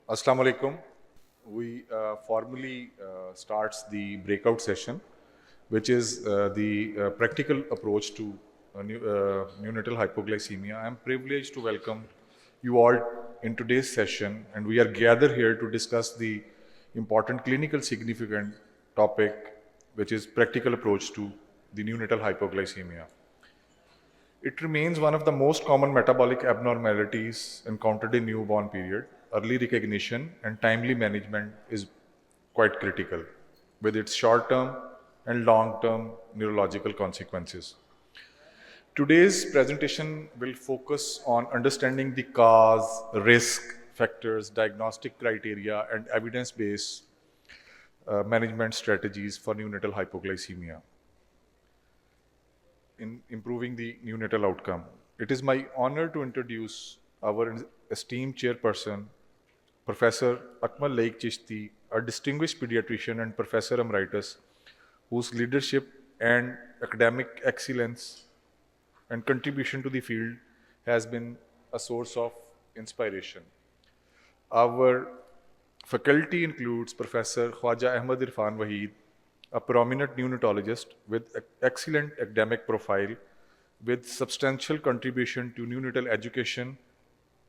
Assalamu alaikum. We formally starts the breakout session, which is the practical approach to neonatal hypoglycemia. I am privileged to welcome you all in today's session, and we are gathered here to discuss the important clinical significant topic, which is practical approach to the neonatal hypoglycemia. It remains one of the most common metabolic abnormalities encountered in newborn period. Early recognition and timely management is quite critical with its short-term and long-term neurological consequences. Today's presentation will focus on understanding the cause, risk factors, diagnostic criteria, and evidence-based management strategies for neonatal hypoglycemia in improving the neonatal outcome. It is my honor to introduce our esteemed chairperson, Professor Akmal Laik Chishti, a distinguished pediatrician and professor emeritus, whose leadership and academic excellence and contribution to the field has been a source of inspiration. Our faculty includes Professor Khwaja Ahmad Irfan Waheed, a prominent neonatologist with excellent academic profile, with substantial contribution to neonatal education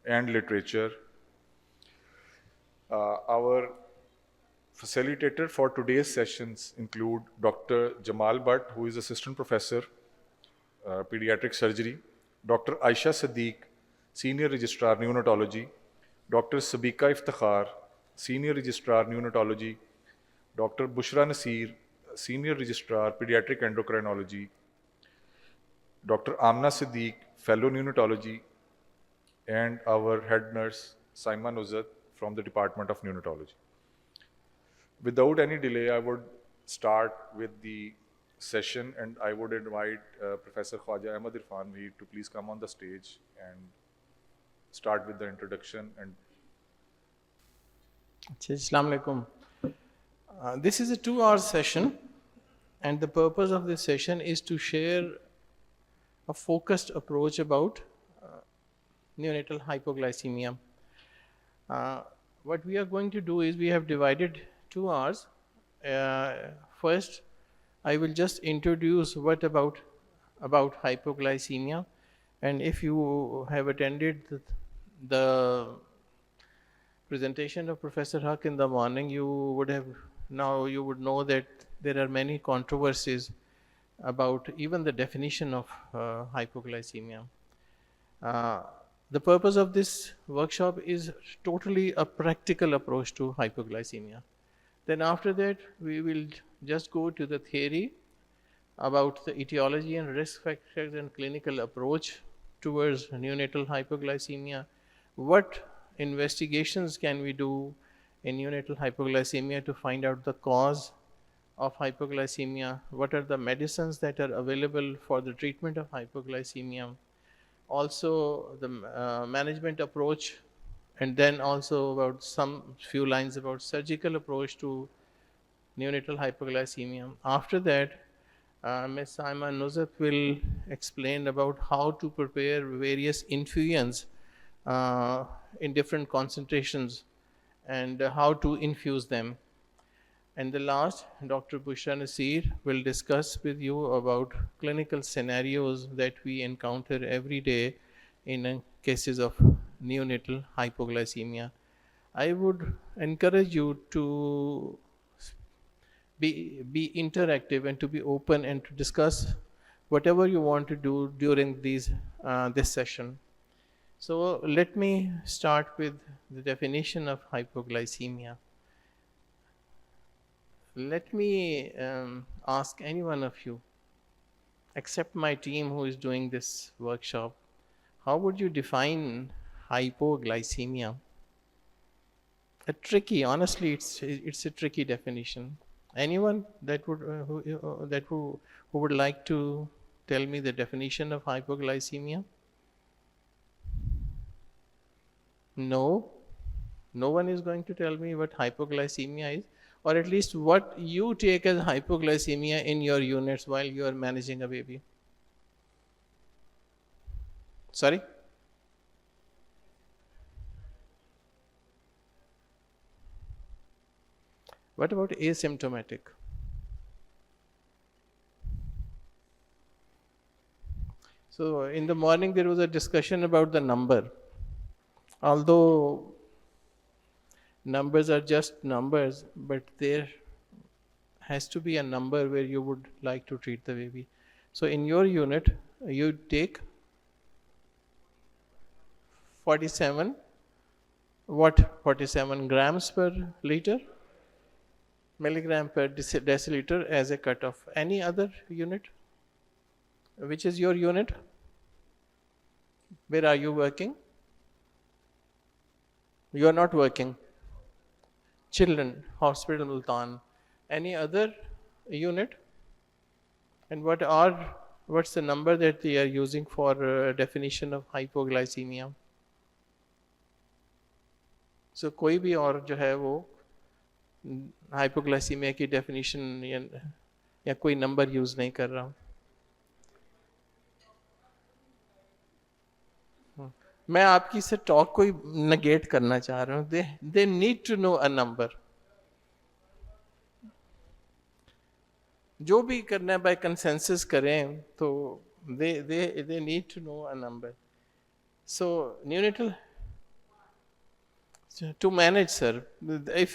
and literature. Our facilitator for today's sessions include Dr. Jamal Bhatt, who is Assistant Professor, Pediatric Surgery, Dr. Aisha Sadiq, Senior Registrar Neonatology, Dr. Sabika Iftikhar, Senior Registrar Neonatology, Dr. Bushra Nasir, Senior Registrar Pediatric Endocrinology, Dr. Amna Siddiq, Fellow Neonatology, and our head nurse, Saima Nuzat from the Department of Neonatology. Without any delay, I would start with the session, and I would invite Professor Khwaja Ahmad Irfan Waheed to please come on the stage and start with the introduction. And Assalamu alaikum. This is a 2-hour session, and the purpose of this session is to share a focused approach about neonatal hypoglycemia. What we are going to do is we have divided 2 hours. First, I will just introduce what about hypoglycemia, and if you have attended the presentation of Professor Haq in the morning, you would know that there are many controversies about even the definition of hypoglycemia. The purpose of this workshop is totally a practical approach to hypoglycemia. Then after that, we will just go to the theory about the etiology and risk factors and clinical approach towards neonatal hypoglycemia. What investigations can we do in neonatal hypoglycemia to find out the cause of hypoglycemia? What are the medicines that are available for the treatment of hypoglycemia? Also the management approach, and then also about some few lines about surgical approach to neonatal hypoglycemia. After that, Ms. Saima Nuzat will explain about how to prepare various infusions in different concentrations and how to infuse them. And the last, Dr. Bushra Nasir will discuss with you about clinical scenarios that we encounter every day in cases of neonatal hypoglycemia. I would encourage you to be interactive and to be open and to discuss whatever you want to do during this session. So let me start with the definition of hypoglycemia. Let me ask any one of you, except my team who is doing this workshop, how would you define hypoglycemia? Honestly, it's a tricky definition. Anyone that who would like to tell me the definition of hypoglycemia? No one is going to tell me what hypoglycemia is, or at least what you take as hypoglycemia in your units while you are managing a baby. Sorry? What about asymptomatic? So in the morning there was a discussion about the number. Although numbers are just numbers, but there has to be a number where you would like to treat the baby. So in your unit, you take 47, what? 47 grams per liter, milligram per deciliter as a cutoff. Any other unit? Which is your unit? Where are you working? You are not working. Children, Hospital Multan. Any other unit? And what's the number that they are using for definition of hypoglycemia? So कोई भी और जो है वो hypoglycaemia की definition या कोई number use नहीं कर रहा हूँ. मैं आपकी से टॉक को नेगेट करना चाह रहा हूँ. They need to know a number. जो भी करना है बाय कंसेंसस करें तो they need to know a number. So neonatal to manage, sir. If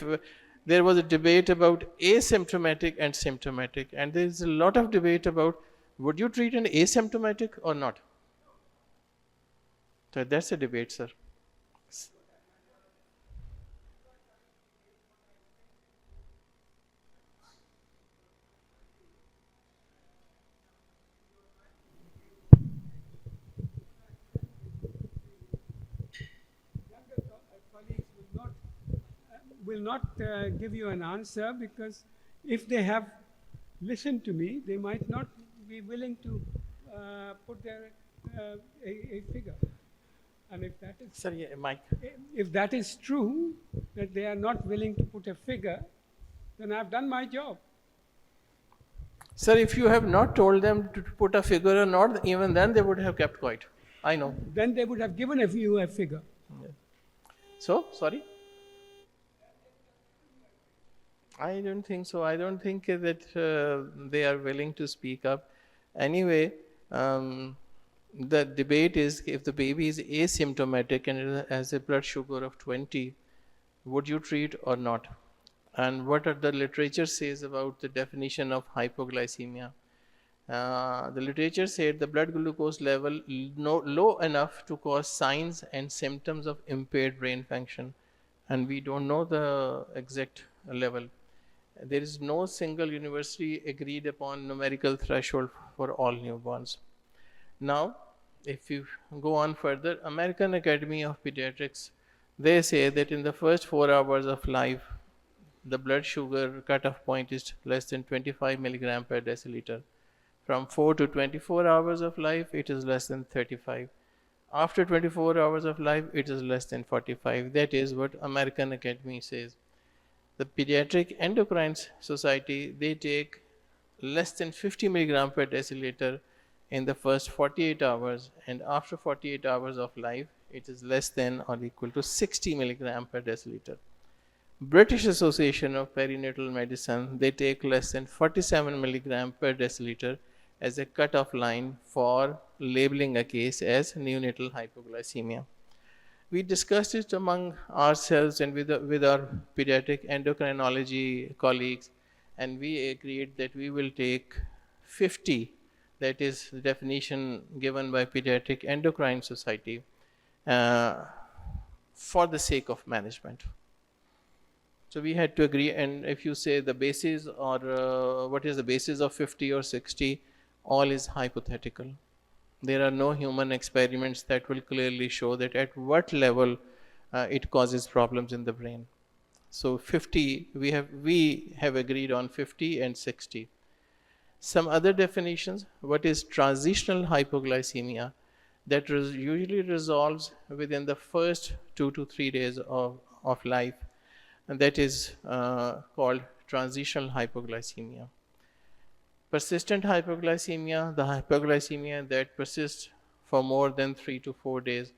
there was a debate about asymptomatic and symptomatic, and there is a lot of debate about would you treat an asymptomatic or not. So that's a debate, sir. Will not give you an answer, because if they have listened to me, they might not be willing to put their a figure. And if that is, Sir, yeah, Mike. if that is true, that they are not willing to put a figure, then I've done my job. Sir, if you have not told them to put a figure or not, even then they would have kept quiet. I know. Then they would have given you a figure. So, sorry? I don't think so. I don't think that they are willing to speak up. Anyway, the debate is if the baby is asymptomatic and has a blood sugar of 20, would you treat or not? And what the literature says about the definition of hypoglycemia. The literature said the blood glucose level low enough to cause signs and symptoms of impaired brain function. And we don't know the exact level. There is no single university agreed upon numerical threshold for all newborns. Now, if you go on further, American Academy of Pediatrics, they say that in the first 4 hours of life, the blood sugar cutoff point is less than 25 milligram per deciliter. From 4 to 24 hours of life, it is less than 35. After 24 hours of life, it is less than 45. That is what American Academy says. The Pediatric Endocrine Society, they take less than 50 milligram per deciliter in the first 48 hours, and after 48 hours of life, it is less than or equal to 60 milligram per deciliter. British Association of Perinatal Medicine, they take less than 47 milligram per deciliter as a cutoff line for labeling a case as neonatal hypoglycemia. We discussed it among ourselves and with our pediatric endocrinology colleagues, and we agreed that we will take 50, that is the definition given by Pediatric Endocrine Society, for the sake of management. So we had to agree, and if you say the basis or what is the basis of 50 or 60, all is hypothetical. There are no human experiments that will clearly show that at what level it causes problems in the brain. So 50, we have agreed on 50 and 60. Some other definitions, what is transitional hypoglycemia, that usually resolves within the first 2 to 3 days of life, and that is called transitional hypoglycemia. Persistent hypoglycemia, the hypoglycemia that persists for more than 3 to 4 days,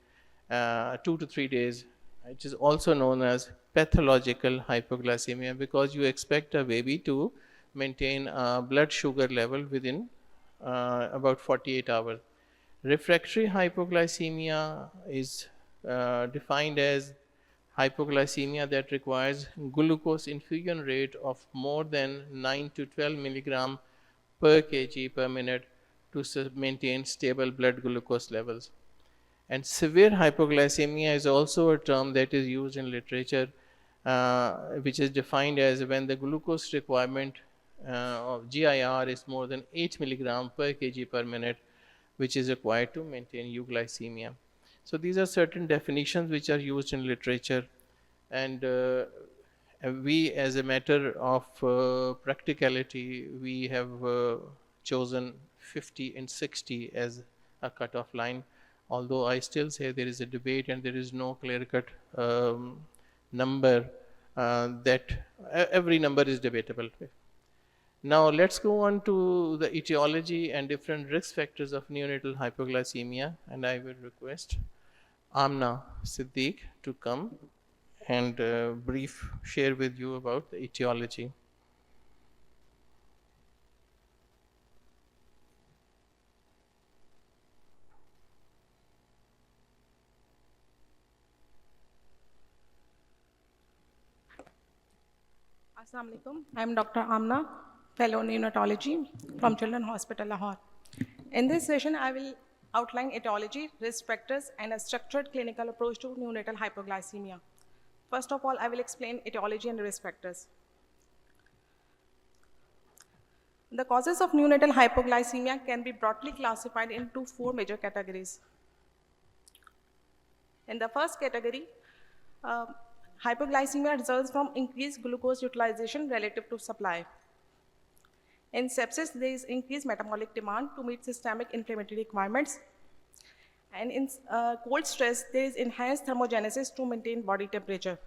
2 to 3 days, which is also known as pathological hypoglycemia, because you expect a baby to maintain a blood sugar level within about 48 hours. Refractory hypoglycemia is defined as hypoglycemia that requires glucose infusion rate of more than 9 to 12 milligram per kg per minute to maintain stable blood glucose levels. And severe hypoglycemia is also a term that is used in literature, which is defined as when the glucose requirement of GIR is more than 8 milligram per kg per minute, which is required to maintain euglycemia. So these are certain definitions which are used in literature, and we, as a matter of practicality, we have chosen 50 and 60 as a cutoff line, although I still say there is a debate and there is no clear-cut number, that every number is debatable. Now let's go on to the etiology and different risk factors of neonatal hypoglycemia, and I will request Amna Siddiq to come and share with you about the etiology. Assalamu alaikum. I am Dr. Amna, Fellow Neonatology from Children's Hospital, Lahore. In this session, I will outline etiology, risk factors, and a structured clinical approach to neonatal hypoglycemia. First of all, I will explain etiology and risk factors. The causes of neonatal hypoglycemia can be broadly classified into 4 major categories. In the first category, hypoglycemia results from increased glucose utilization relative to supply. In sepsis, there is increased metabolic demand to meet systemic inflammatory requirements. And in cold stress, there is enhanced thermogenesis to maintain body temperature.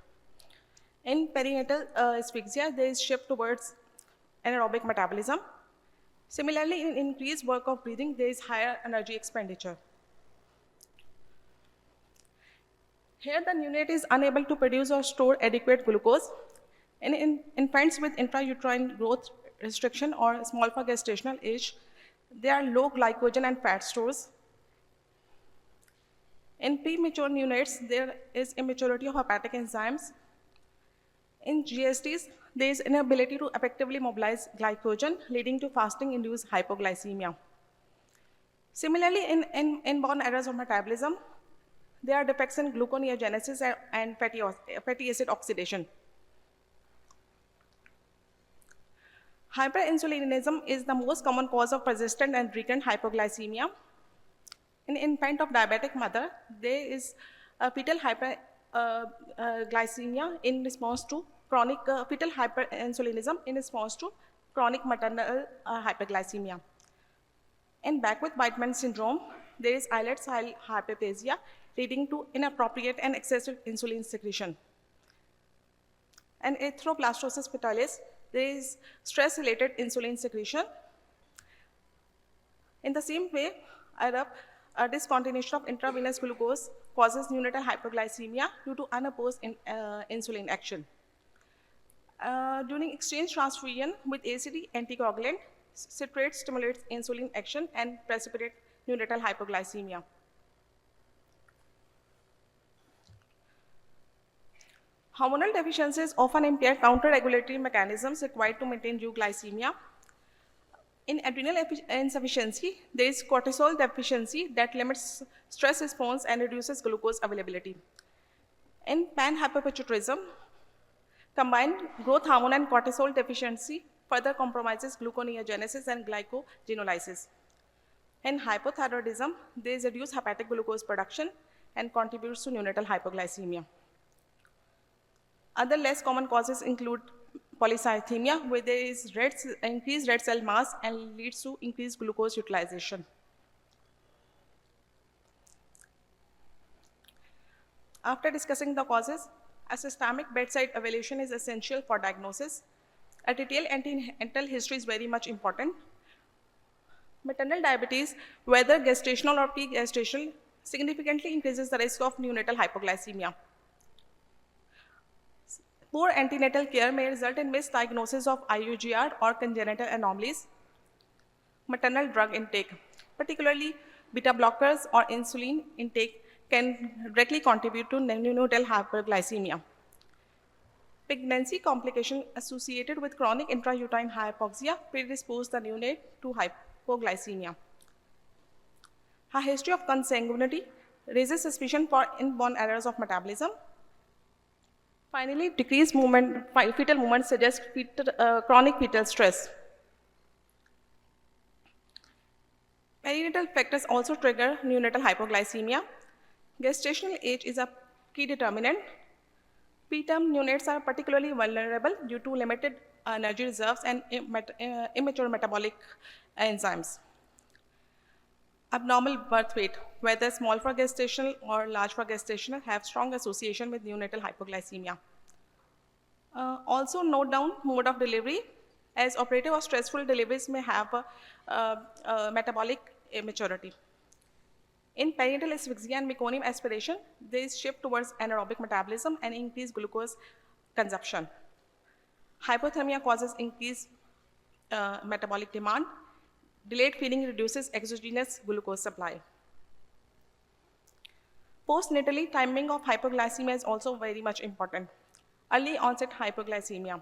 In perinatal asphyxia, there is shift towards anaerobic metabolism. Similarly, in increased work of breathing, there is higher energy expenditure. Here, the neonate is unable to produce or store adequate glucose. And in infants with intrauterine growth restriction or small for gestational age, there are low glycogen and fat stores. In premature neonates, there is immaturity of hepatic enzymes. In GSTs, there is inability to effectively mobilize glycogen, leading to fasting-induced hypoglycemia. Similarly, in inborn errors of metabolism, there are defects in gluconeogenesis and fatty acid oxidation. Hyperinsulinism is the most common cause of persistent and recurrent hypoglycemia. In infant of diabetic mother, there is fetal hyperglycemia in response to chronic fetal hyperinsulinism in response to chronic maternal hyperglycemia. In Beckwith-Whiteman syndrome, there is islet-cell hyperplasia leading to inappropriate and excessive insulin secretion. And erythroblastoma fetalis, there is stress-related insulin secretion. In the same way, a discontinuation of intravenous glucose causes neonatal hypoglycemia due to unopposed insulin action. During exchange transfusion with ACD anticoagulant, citrate stimulates insulin action and precipitates neonatal hypoglycemia. Hormonal deficiencies often impair counter-regulatory mechanisms required to maintain euglycemia. In adrenal insufficiency, there is cortisol deficiency that limits stress response and reduces glucose availability. In panhypopituitarism, combined growth hormone and cortisol deficiency further compromises gluconeogenesis and glycogenolysis. In hypothyroidism, there is reduced hepatic glucose production and contributes to neonatal hypoglycemia. Other less common causes include polycythemia, where there is increased red cell mass and leads to increased glucose utilization. After discussing the causes, a systemic bedside evaluation is essential for diagnosis. A detailed antenatal history is very much important. Maternal diabetes, whether gestational or pre-gestational, significantly increases the risk of neonatal hypoglycemia. Poor antenatal care may result in misdiagnosis of IUGR or congenital anomalies. Maternal drug intake, particularly beta blockers or insulin intake, can directly contribute to neonatal hyperglycemia. Pregnancy complication associated with chronic intrauterine hypoxia predispose the neonate to hypoglycemia. A history of consanguinity raises suspicion for inborn errors of metabolism. Finally, decreased fetal movement suggests chronic fetal stress. Perinatal factors also trigger neonatal hypoglycemia. Gestational age is a key determinant. Preterm neonates are particularly vulnerable due to limited energy reserves and immature metabolic enzymes. Abnormal birth weight, whether small for gestational or large for gestational, have strong association with neonatal hypoglycemia. Also note down mode of delivery, as operative or stressful deliveries may have metabolic immaturity. In perinatal asphyxia and meconium aspiration, there is shift towards anaerobic metabolism and increased glucose consumption. Hypothermia causes increased metabolic demand. Delayed feeding reduces exogenous glucose supply. Postnatally, timing of hypoglycemia is also very much important. Early onset hypoglycemia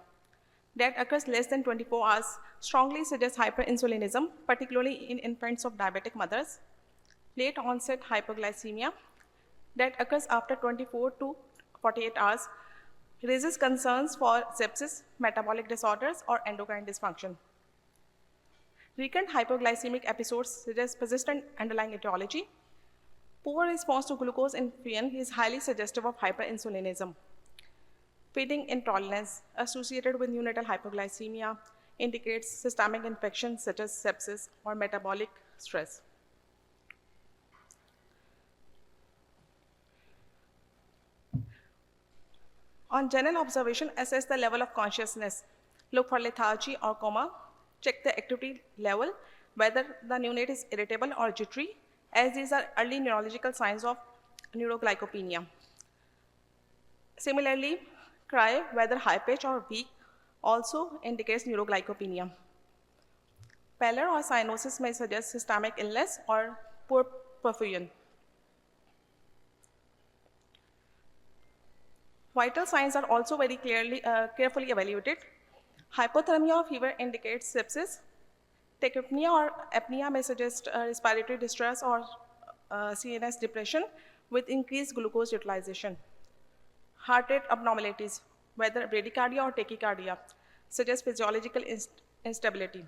that occurs less than 24 hours strongly suggests hyperinsulinism, particularly in infants of diabetic mothers. Late onset hypoglycemia that occurs after 24 to 48 hours raises concerns for sepsis, metabolic disorders, or endocrine dysfunction. Recurrent hypoglycemic episodes suggest persistent underlying etiology. Poor response to glucose infusion is highly suggestive of hyperinsulinism. Feeding intolerance associated with neonatal hypoglycemia indicates systemic infections such as sepsis or metabolic stress. On general observation, assess the level of consciousness. Look for lethargy or coma. Check the activity level, whether the neonate is irritable or jittery, as these are early neurological signs of neuroglycopenia. Similarly, cry, whether high pitch or weak, also indicates neuroglycopenia. Pallor or cyanosis may suggest systemic illness or poor perfusion. Vital signs are also very carefully evaluated. Hypothermia or fever indicates sepsis. Tachypnea or apnea may suggest respiratory distress or CNS depression with increased glucose utilization. Heart rate abnormalities, whether bradycardia or tachycardia, suggest physiological instability.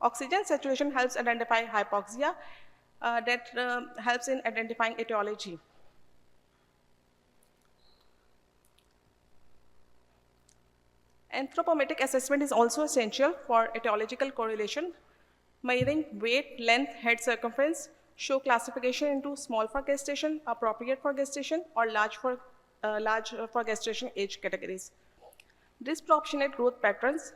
Oxygen saturation helps identify hypoxia that helps in identifying etiology. Anthropometric assessment is also essential for etiological correlation. Measuring weight, length, head circumference show classification into small for gestation, appropriate for gestation, or large for gestation age categories. Disproportionate growth patterns,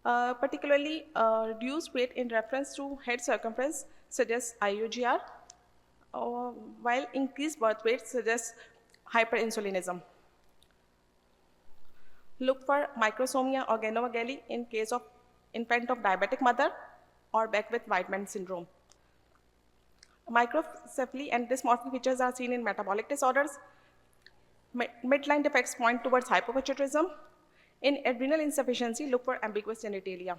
particularly reduced weight in reference to head circumference, suggests IUGR, while increased birth weight suggests hyperinsulinism. Look for microsomia or organomegaly in case of infant of diabetic mother or Beckwith-Whiteman syndrome. Microcephaly and dysmorphic features are seen in metabolic disorders. Midline defects point towards hypopituitarism. In adrenal insufficiency, look for ambiguous genitalia.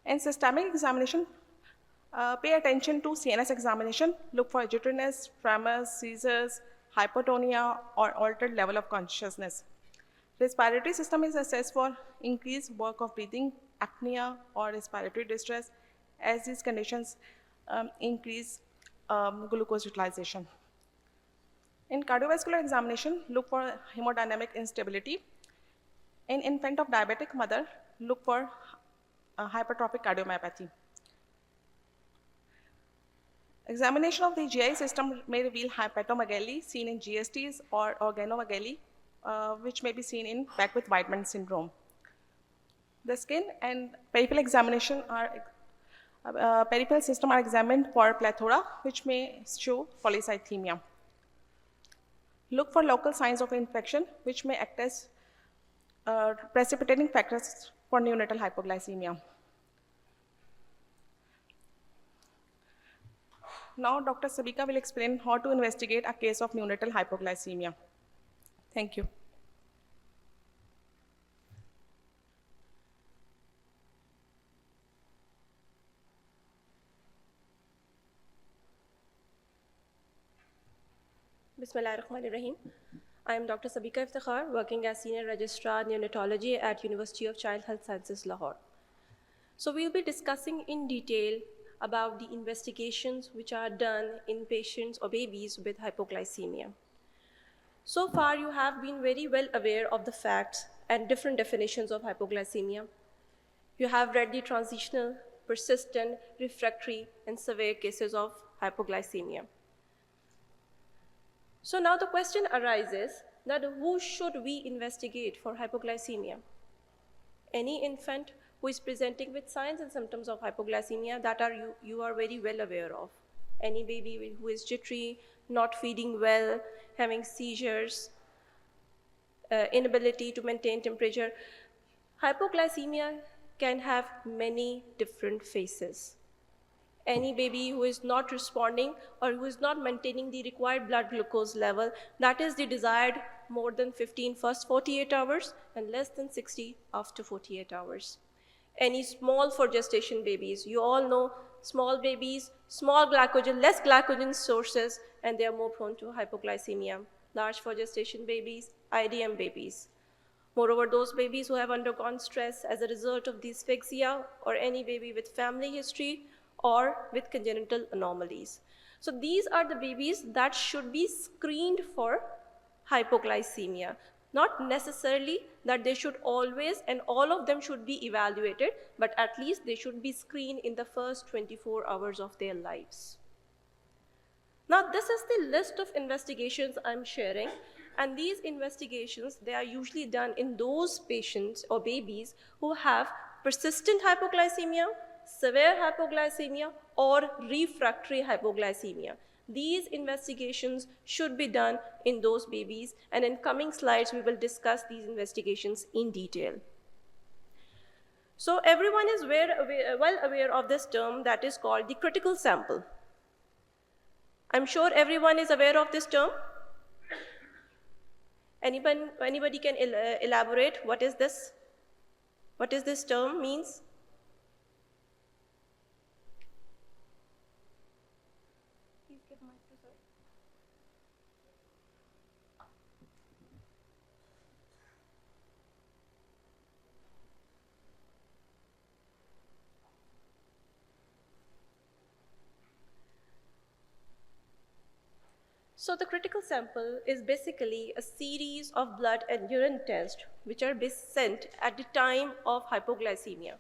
In systemic examination, pay attention to CNS examination. Look for jitteriness, tremors, seizures, hypotonia, or altered level of consciousness. Respiratory system is assessed for increased work of breathing, apnea, or respiratory distress, as these conditions increase glucose utilization. In cardiovascular examination, look for hemodynamic instability. In infant of diabetic mother, look for hypertrophic cardiomyopathy. Examination of the GI system may reveal hepatomegaly seen in GSTs or organomegaly, which may be seen in Beckwith-Whiteman syndrome. The skin and peripheral examination peripheral system are examined for plethora, which may show polycythemia. Look for local signs of infection, which may act as precipitating factors for neonatal hypoglycemia. Now, Dr. Sabika will explain how to investigate a case of neonatal hypoglycemia. Thank you. Bismillahirrahmanirrahim. I am Dr. Sabika Iftikhar, working as Senior Registrar Neonatology at University of Child Health Sciences, Lahore. So we'll be discussing in detail about the investigations which are done in patients or babies with hypoglycemia. So far, you have been very well aware of the facts and different definitions of hypoglycemia. You have read the transitional, persistent, refractory, and severe cases of hypoglycemia. So now the question arises that who should we investigate for hypoglycemia? Any infant who is presenting with signs and symptoms of hypoglycemia that you are very well aware of. Any baby who is jittery, not feeding well, having seizures, inability to maintain temperature. Hypoglycemia can have many different faces. Any baby who is not responding or who is not maintaining the required blood glucose level, that is the desired more than 15 first 48 hours and less than 60 after 48 hours. Any small for gestation babies, you all know small babies, small glycogen, less glycogen sources, and they are more prone to hypoglycemia. Large for gestation babies, IDM babies. Moreover, those babies who have undergone stress as a result of dysphagia or any baby with family history or with congenital anomalies. So these are the babies that should be screened for hypoglycemia. Not necessarily that they should always and all of them should be evaluated, but at least they should be screened in the first 24 hours of their lives. Now this is the list of investigations I'm sharing, and these investigations, they are usually done in those patients or babies who have persistent hypoglycemia, severe hypoglycemia, or refractory hypoglycemia. These investigations should be done in those babies, and in coming slides, we will discuss these investigations in detail. So everyone is well aware of this term that is called the critical sample. I'm sure everyone is aware of this term. Anybody can elaborate what is this? What is this term means? So the critical sample is basically a series of blood and urine tests which are sent at the time of hypoglycemia.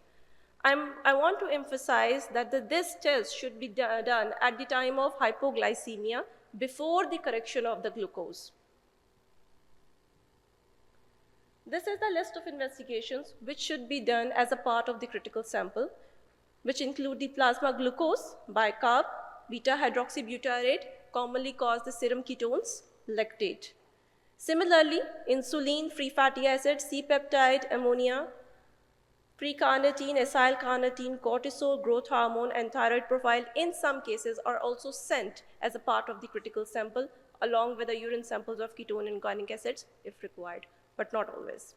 I want to emphasize that this test should be done at the time of hypoglycemia before the correction of the glucose. This is the list of investigations which should be done as a part of the critical sample, which include the plasma glucose, bicarb, beta-hydroxybutyrate, commonly cause the serum ketones, lactate. Similarly, insulin, free fatty acids, C-peptide, ammonia, pre-carnitine, acyl-carnitine, cortisol, growth hormone, and thyroid profile in some cases are also sent as a part of the critical sample along with the urine samples of ketone and guanic acids if required, but not always.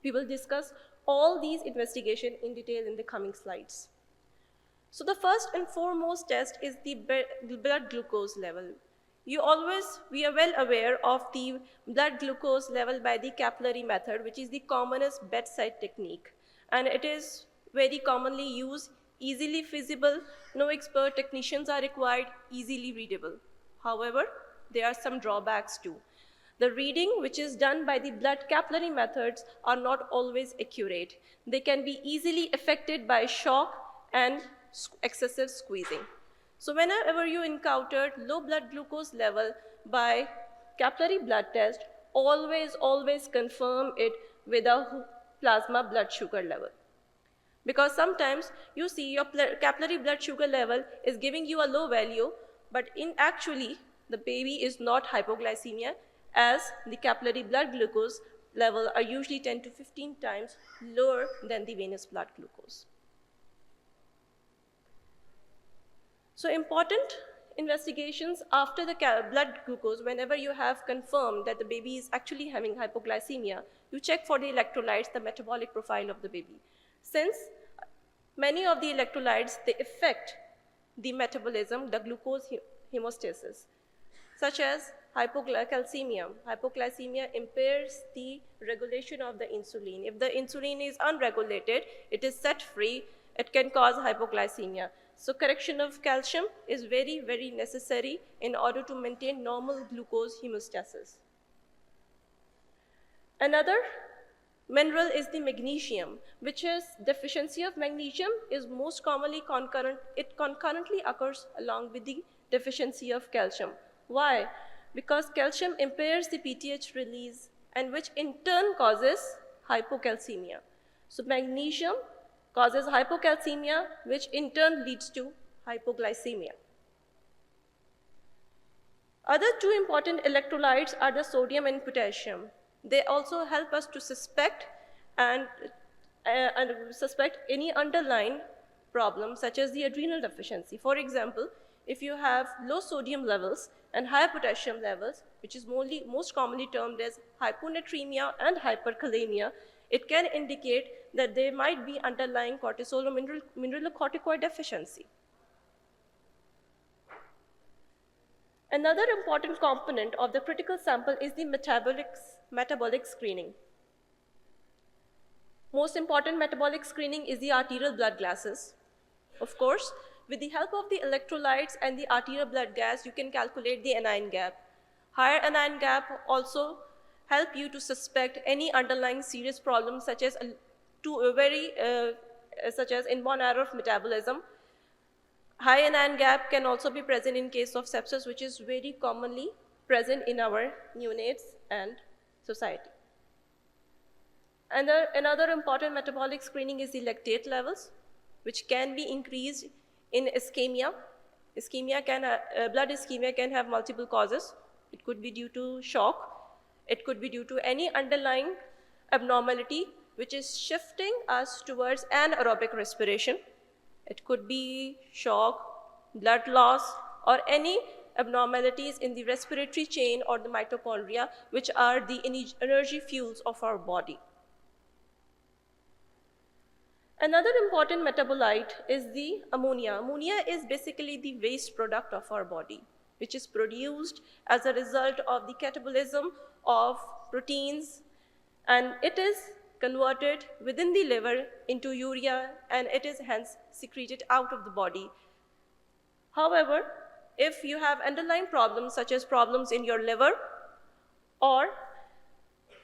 We will discuss all these investigations in detail in the coming slides. So the first and foremost test is the blood glucose level. We are well aware of the blood glucose level by the capillary method, which is the commonest bedside technique. And it is very commonly used, easily feasible, no expert technicians are required, easily readable. However, there are some drawbacks too. The reading, which is done by the blood capillary methods, are not always accurate. They can be easily affected by shock and excessive squeezing. So whenever you encountered low blood glucose level by capillary blood test, always confirm it with a plasma blood sugar level. Because sometimes you see your capillary blood sugar level is giving you a low value, but actually the baby is not hypoglycemia, as the capillary blood glucose level are usually 10 to 15 times lower than the venous blood glucose. So important investigations after the blood glucose, whenever you have confirmed that the baby is actually having hypoglycemia, you check for the electrolytes, the metabolic profile of the baby. Since many of the electrolytes, they affect the metabolism, the glucose hemostasis, such as hypocalcemia. Hypoglycemia impairs the regulation of the insulin. If the insulin is unregulated, it is set free, it can cause hypoglycemia. So correction of calcium is very, very necessary in order to maintain normal glucose hemostasis. Another mineral is the magnesium, which is deficiency of magnesium is most commonly concurrent. It concurrently occurs along with the deficiency of calcium. Why? Because calcium impairs the PTH release, and which in turn causes hypocalcemia. So magnesium causes hypocalcemia, which in turn leads to hypoglycemia. Other two important electrolytes are the sodium and potassium. They also help us to suspect suspect any underlying problem, such as the adrenal deficiency. For example, if you have low sodium levels and high potassium levels, which is most commonly termed as hyponatremia and hyperkalemia, it can indicate that there might be underlying cortisol or mineralocorticoid deficiency. Another important component of the critical sample is the metabolic screening. Most important metabolic screening is the arterial blood gases. Of course, with the help of the electrolytes and the arterial blood gas, you can calculate the anion gap. Higher anion gap also help you to suspect any underlying serious problems, such as inborn error of metabolism. High anion gap can also be present in case of sepsis, which is very commonly present in our neonates and society. And another important metabolic screening is the lactate levels, which can be increased in ischemia. Blood ischemia can have multiple causes. It could be due to shock. It could be due to any underlying abnormality which is shifting us towards anaerobic respiration. It could be shock, blood loss, or any abnormalities in the respiratory chain or the mitochondria, which are the energy fuels of our body. Another important metabolite is the ammonia. Ammonia is basically the waste product of our body, which is produced as a result of the catabolism of proteins, and it is converted within the liver into urea, and it is hence secreted out of the body. However, if you have underlying problems, such as problems in your liver, or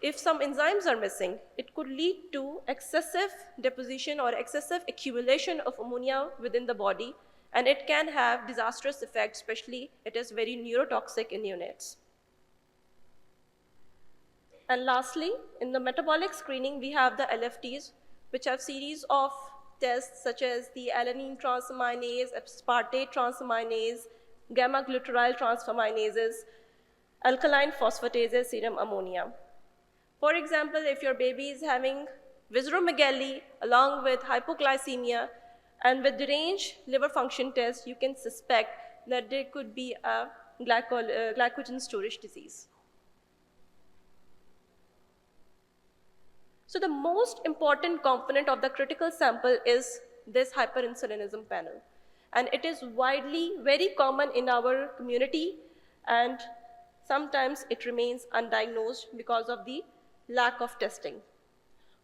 if some enzymes are missing, it could lead to excessive deposition or excessive accumulation of ammonia within the body, and it can have disastrous effects, especially it is very neurotoxic in neonates. And lastly, in the metabolic screening, we have the LFTs, which have series of tests such as the alanine transaminase, aspartate transaminase, gamma-glutaryl transforminases, alkaline phosphatases, serum ammonia. For example, if your baby is having visceromegaly along with hypoglycemia and with deranged liver function test, you can suspect that there could be a glycogen storage disease. So the most important component of the critical sample is this hyperinsulinism panel. And it is widely, very common in our community, and sometimes it remains undiagnosed because of the lack of testing.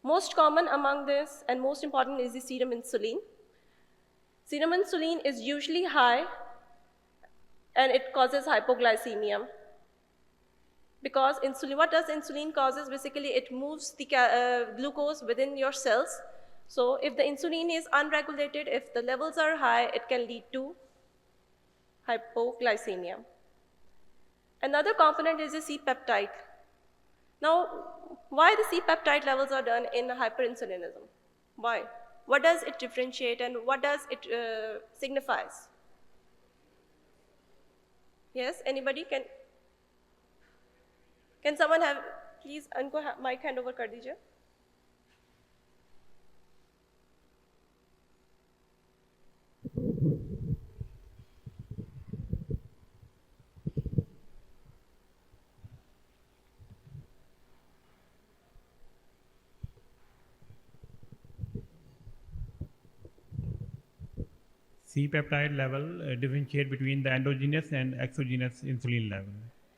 Most common among this and most important is the serum insulin. Serum insulin is usually high, and it causes hypoglycemia. Because what does insulin causes? Basically, it moves the glucose within your cells. So if the insulin is unregulated, if the levels are high, it can lead to hypoglycemia. Another component is the C-peptide. Now, why the C-peptide levels are done in hyperinsulinism? Why? What does it differentiate and what does it signifies? Yes, anybody can someone have, please, उनको mic hand over कर दीजिए. C-peptide level differentiate between the endogenous and exogenous insulin level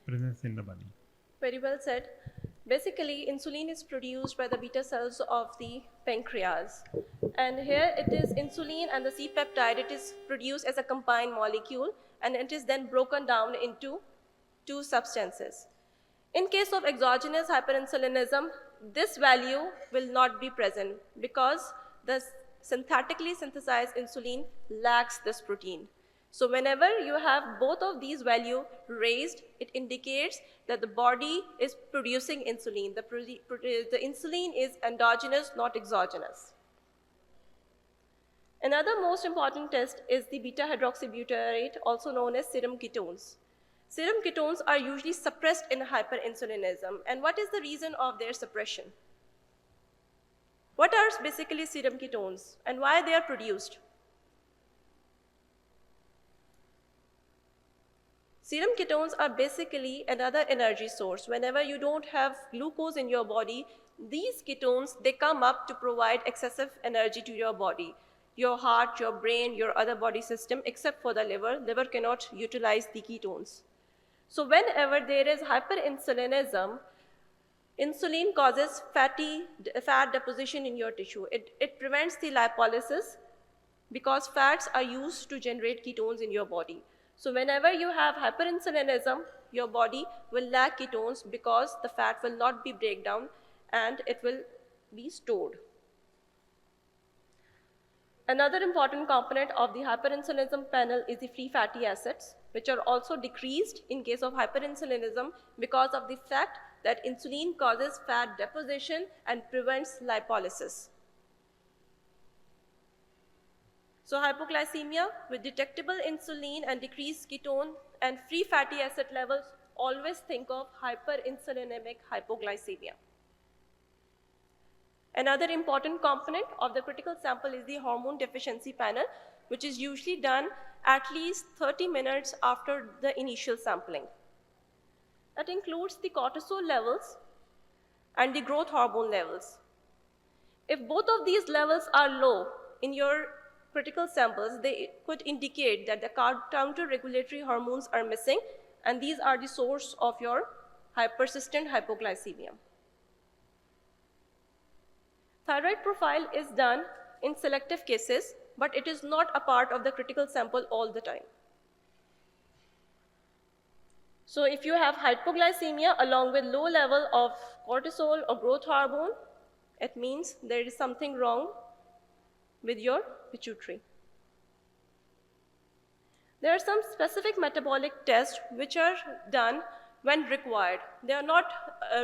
presence in the body. Very well said. Basically, insulin is produced by the beta cells of the pancreas. And here it is insulin and the C-peptide, it is produced as a combined molecule and it is then broken down into two substances. In case of exogenous hyperinsulinism, this value will not be present because the synthetically synthesized insulin lacks this protein. So whenever you have both of these values raised, it indicates that the body is producing insulin. The insulin is endogenous, not exogenous. Another most important test is the beta-hydroxybutyrate, also known as serum ketones. Serum ketones are usually suppressed in hyperinsulinism. And what is the reason of their suppression? What are basically serum ketones and why they are produced? Serum ketones are basically another energy source. Whenever you don't have glucose in your body, these ketones, they come up to provide excessive energy to your body. Your heart, your brain, your other body system, except for the liver. Liver cannot utilize the ketones. So whenever there is hyperinsulinism, insulin causes fat deposition in your tissue. It prevents the lipolysis because fats are used to generate ketones in your body. So whenever you have hyperinsulinism, your body will lack ketones because the fat will not be break down and it will be stored. Another important component of the hyperinsulinism panel is the free fatty acids, which are also decreased in case of hyperinsulinism because of the fact that insulin causes fat deposition and prevents lipolysis. So hypoglycemia with detectable insulin and decreased ketone and free fatty acid levels, always think of hyperinsulinemic hypoglycemia. Another important component of the critical sample is the hormone deficiency panel, which is usually done at least 30 minutes after the initial sampling. That includes the cortisol levels and the growth hormone levels. If both of these levels are low in your critical samples, they could indicate that the counter-regulatory hormones are missing, and these are the source of your persistent hypoglycemia. Thyroid profile is done in selective cases, but it is not a part of the critical sample all the time. So if you have hypoglycemia along with low level of cortisol or growth hormone, it means there is something wrong with your pituitary. There are some specific metabolic tests which are done when required. They are not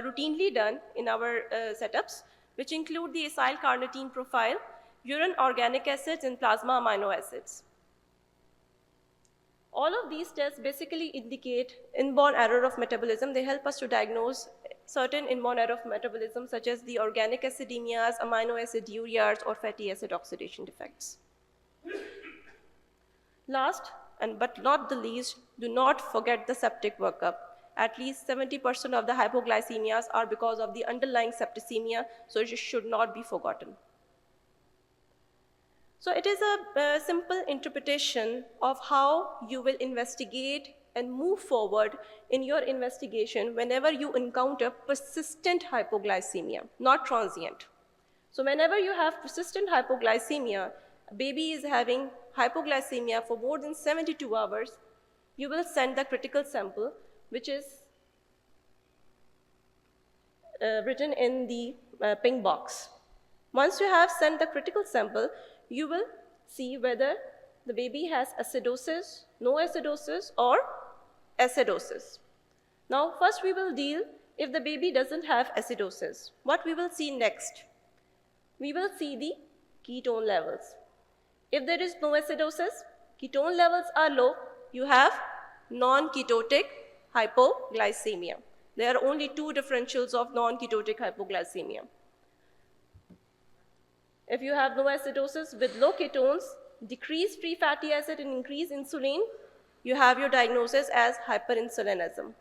routinely done in our setups, which include the acyl carnitine profile, urine organic acids, and plasma amino acids. All of these tests basically indicate inborn error of metabolism. They help us to diagnose certain inborn error of metabolism, such as the organic acidemias, amino acid ureas, or fatty acid oxidation defects. Last, but not the least, do not forget the septic workup. At least 70% of the hypoglycemias are because of the underlying septicemia, so it should not be forgotten. So it is a simple interpretation of how you will investigate and move forward in your investigation whenever you encounter persistent hypoglycemia, not transient. So whenever you have persistent hypoglycemia, a baby is having hypoglycemia for more than 72 hours, you will send the critical sample, which is written in the pink box. Once you have sent the critical sample, you will see whether the baby has acidosis, no acidosis, or acidosis. Now, first we will deal if the baby doesn't have acidosis. What we will see next? We will see the ketone levels. If there is no acidosis, ketone levels are low, you have non-ketotic hypoglycemia. There are only two differentials of non-ketotic hypoglycemia. If you have no acidosis with low ketones, decreased free fatty acid and increased insulin, you have your diagnosis as hyperinsulinism.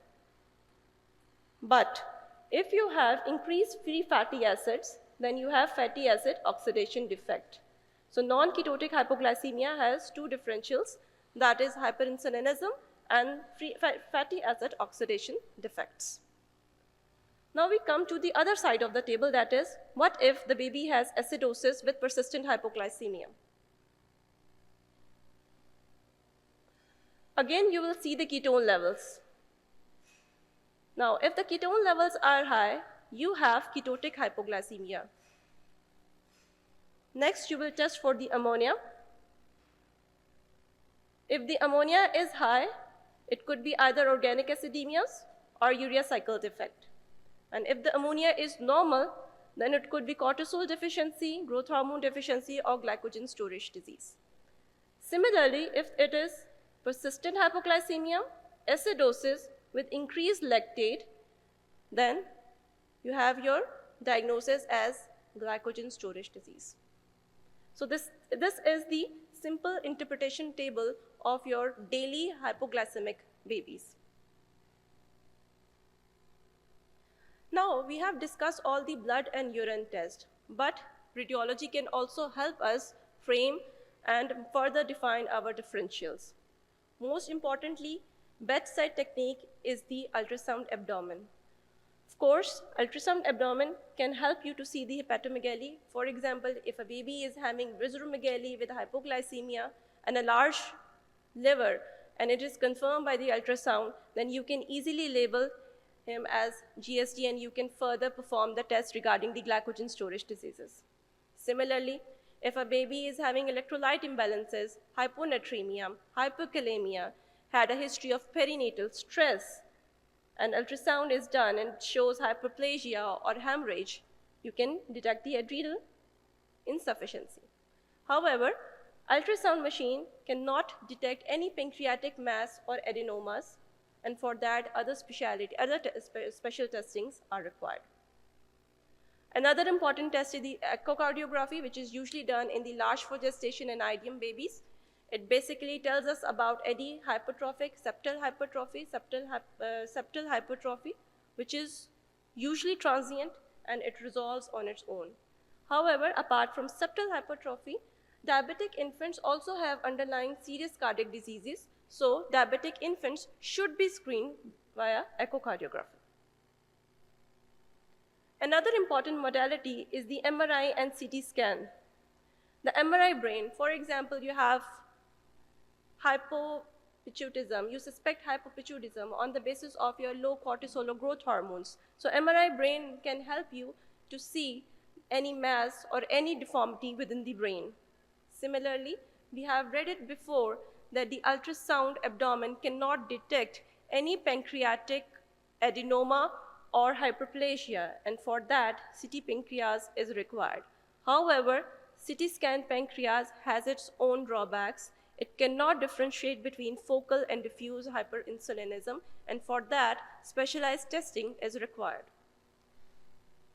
But if you have increased free fatty acids, then you have fatty acid oxidation defect. So non-ketotic hypoglycemia has two differentials, that is hyperinsulinism and fatty acid oxidation defects. Now we come to the other side of the table, that is, what if the baby has acidosis with persistent hypoglycemia? Again, you will see the ketone levels. Now, if the ketone levels are high, you have ketotic hypoglycemia. Next, you will test for the ammonia. If the ammonia is high, it could be either organic acidemias or urea cycle defect. And if the ammonia is normal, then it could be cortisol deficiency, growth hormone deficiency, or glycogen storage disease. Similarly, if it is persistent hypoglycemia, acidosis with increased lactate, then you have your diagnosis as glycogen storage disease. So this is the simple interpretation table of your daily hypoglycemic babies. Now, we have discussed all the blood and urine tests, but radiology can also help us frame and further define our differentials. Most importantly, bedside technique is the ultrasound abdomen. Of course, ultrasound abdomen can help you to see the hepatomegaly. For example, if a baby is having visceromegaly with hypoglycemia and a large liver, and it is confirmed by the ultrasound, then you can easily label him as GSD and you can further perform the test regarding the glycogen storage diseases. Similarly, if a baby is having electrolyte imbalances, hyponatremia, hypokalemia, had a history of perinatal stress, and ultrasound is done and shows hyperplasia or hemorrhage, you can detect the adrenal insufficiency. However, ultrasound machine cannot detect any pancreatic mass or adenomas, and for that other special testings are required. Another important test is the echocardiography, which is usually done in the large for gestation and IDM babies. It basically tells us about any hypertrophic, septal hypertrophy, which is usually transient and it resolves on its own. However, apart from septal hypertrophy, diabetic infants also have underlying serious cardiac diseases, so diabetic infants should be screened via echocardiography. Another important modality is the MRI and CT scan. The MRI brain, for example, you have hypopituitism, you suspect hypopituitism on the basis of your low cortisol or growth hormones. So MRI brain can help you to see any mass or any deformity within the brain. Similarly, we have read it before that the ultrasound abdomen cannot detect any pancreatic adenoma or hyperplasia, and for that, CT pancreas is required. However, CT scan pancreas has its own drawbacks. It cannot differentiate between focal and diffuse hyperinsulinism, and for that, specialized testing is required.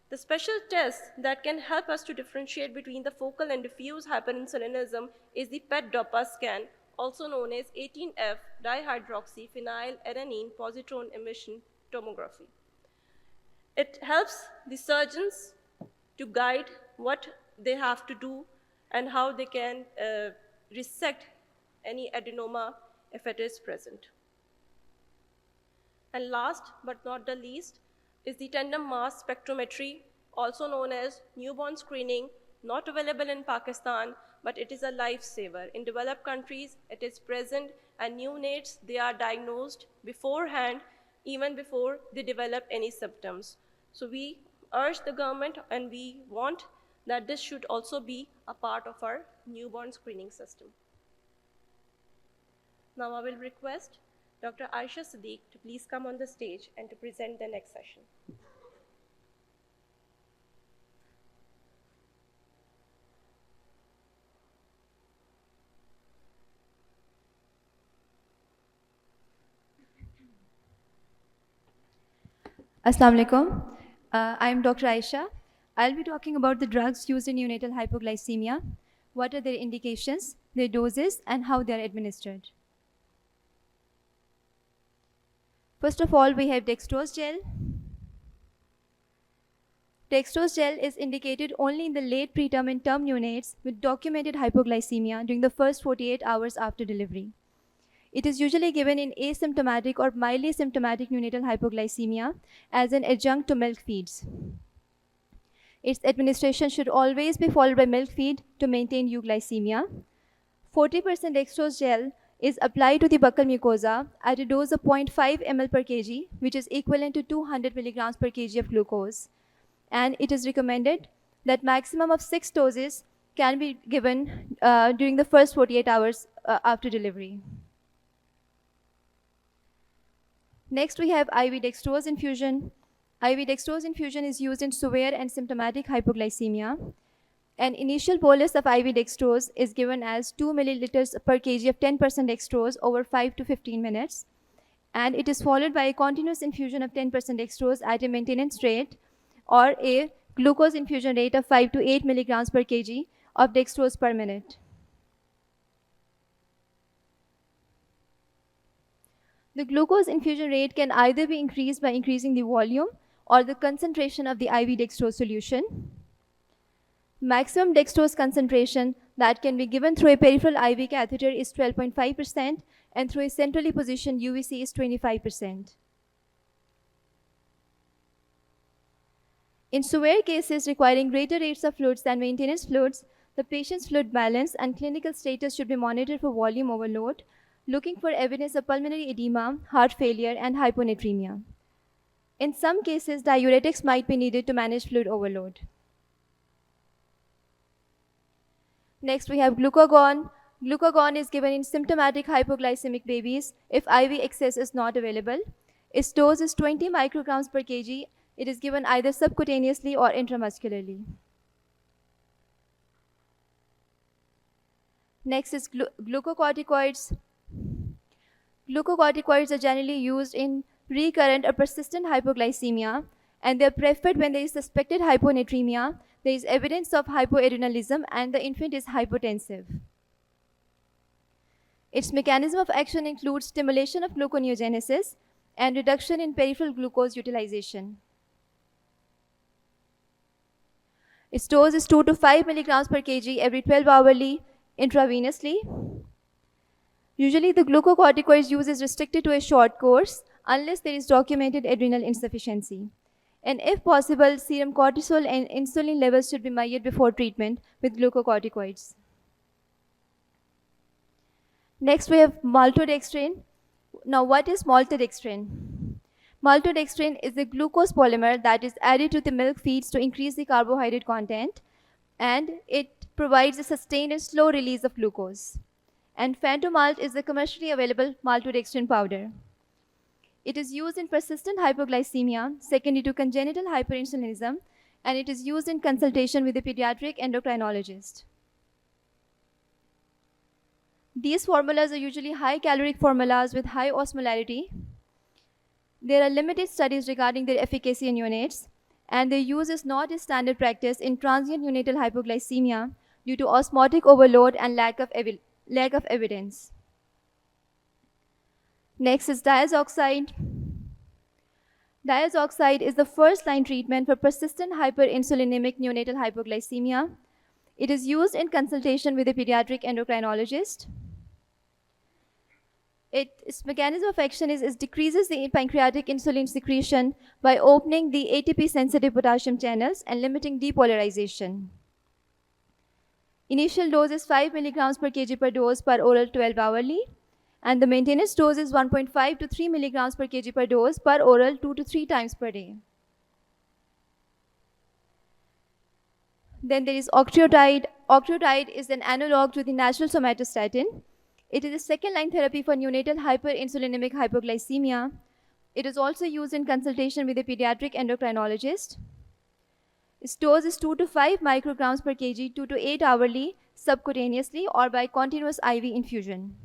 The special test that can help us to differentiate between the focal and diffuse hyperinsulinism is the PET-Doppler scan, also known as 18F dihydroxyphenylalanine positron emission tomography. It helps the surgeons to guide what they have to do and how they can resect any adenoma if it is present. And last but not the least is the tandem mass spectrometry, also known as newborn screening, not available in Pakistan, but it is a lifesaver. In developed countries, it is present, and neonates, they are diagnosed beforehand, even before they develop any symptoms. So we urge the government and we want that this should also be a part of our newborn screening system. Now I will request Dr. Aisha Siddique to please come on the stage and to present the next session. Assalamu alaikum. I'm Dr. Aisha. I'll be talking about the drugs used in neonatal hypoglycemia, what are their indications, their doses, and how they are administered. First of all, we have dextrose gel. Dextrose gel is indicated only in the late preterm and term neonates with documented hypoglycemia during the first 48 hours after delivery. It is usually given in asymptomatic or mildly symptomatic neonatal hypoglycemia as an adjunct to milk feeds. Its administration should always be followed by milk feed to maintain euglycemia. 40% dextrose gel is applied to the buccal mucosa at a dose of 0.5 ml per kg, which is equivalent to 200 milligrams per kg of glucose. And it is recommended that maximum of 6 doses can be given during the first 48 hours after delivery. Next, we have IV dextrose infusion. IV dextrose infusion is used in severe and symptomatic hypoglycemia. An initial bolus of IV dextrose is given as 2 milliliters per kg of 10% dextrose over 5 to 15 minutes. And it is followed by a continuous infusion of 10% dextrose at a maintenance rate or a glucose infusion rate of 5 to 8 milligrams per kg of dextrose per minute. The glucose infusion rate can either be increased by increasing the volume or the concentration of the IV dextrose solution. Maximum dextrose concentration that can be given through a peripheral IV catheter is 12.5% and through a centrally positioned UVC is 25%. In severe cases requiring greater rates of fluids than maintenance fluids, the patient's fluid balance and clinical status should be monitored for volume overload, looking for evidence of pulmonary edema, heart failure, and hyponatremia. In some cases, diuretics might be needed to manage fluid overload. Next, we have glucagon. Glucagon is given in symptomatic hypoglycemic babies if IV access is not available. Its dose is 20 micrograms per kg. It is given either subcutaneously or intramuscularly. Next is glucocorticoids. Glucocorticoids are generally used in recurrent or persistent hypoglycemia, and they are preferred when there is suspected hyponatremia, there is evidence of hypoadrenalism, and the infant is hypotensive. Its mechanism of action includes stimulation of gluconeogenesis and reduction in peripheral glucose utilization. Its dose is 2 to 5 milligrams per kg every 12 hourly intravenously. Usually the glucocorticoids use is restricted to a short course unless there is documented adrenal insufficiency. And if possible, serum cortisol and insulin levels should be measured before treatment with glucocorticoids. Next, we have maltodextrin. Now, what is maltodextrin? Maltodextrin is a glucose polymer that is added to the milk feeds to increase the carbohydrate content, and it provides a sustained and slow release of glucose. And Fantomalt is the commercially available maltodextrin powder. It is used in persistent hypoglycemia, secondary to congenital hyperinsulinism, and it is used in consultation with a pediatric endocrinologist. These formulas are usually high caloric formulas with high osmolarity. There are limited studies regarding their efficacy in neonates, and their use is not a standard practice in transient neonatal hypoglycemia due to osmotic overload and lack of evidence. Next is diazoxide. Diazoxide is the first-line treatment for persistent hyperinsulinemic neonatal hypoglycemia. It is used in consultation with a pediatric endocrinologist. Its mechanism of action is decreases the pancreatic insulin secretion by opening the ATP-sensitive potassium channels and limiting depolarization. Initial dose is 5 milligrams per kg per dose per oral 12 hourly, and the maintenance dose is 1.5 to 3 milligrams per kg per dose per oral 2 to 3 times per day. Then there is octreotide. Octreotide is an analog to the natural somatostatin. It is a second-line therapy for neonatal hyperinsulinemic hypoglycemia. It is also used in consultation with a pediatric endocrinologist. Its dose is 2 to 5 micrograms per kg, 2 to 8 hourly, subcutaneously, or by continuous IV infusion.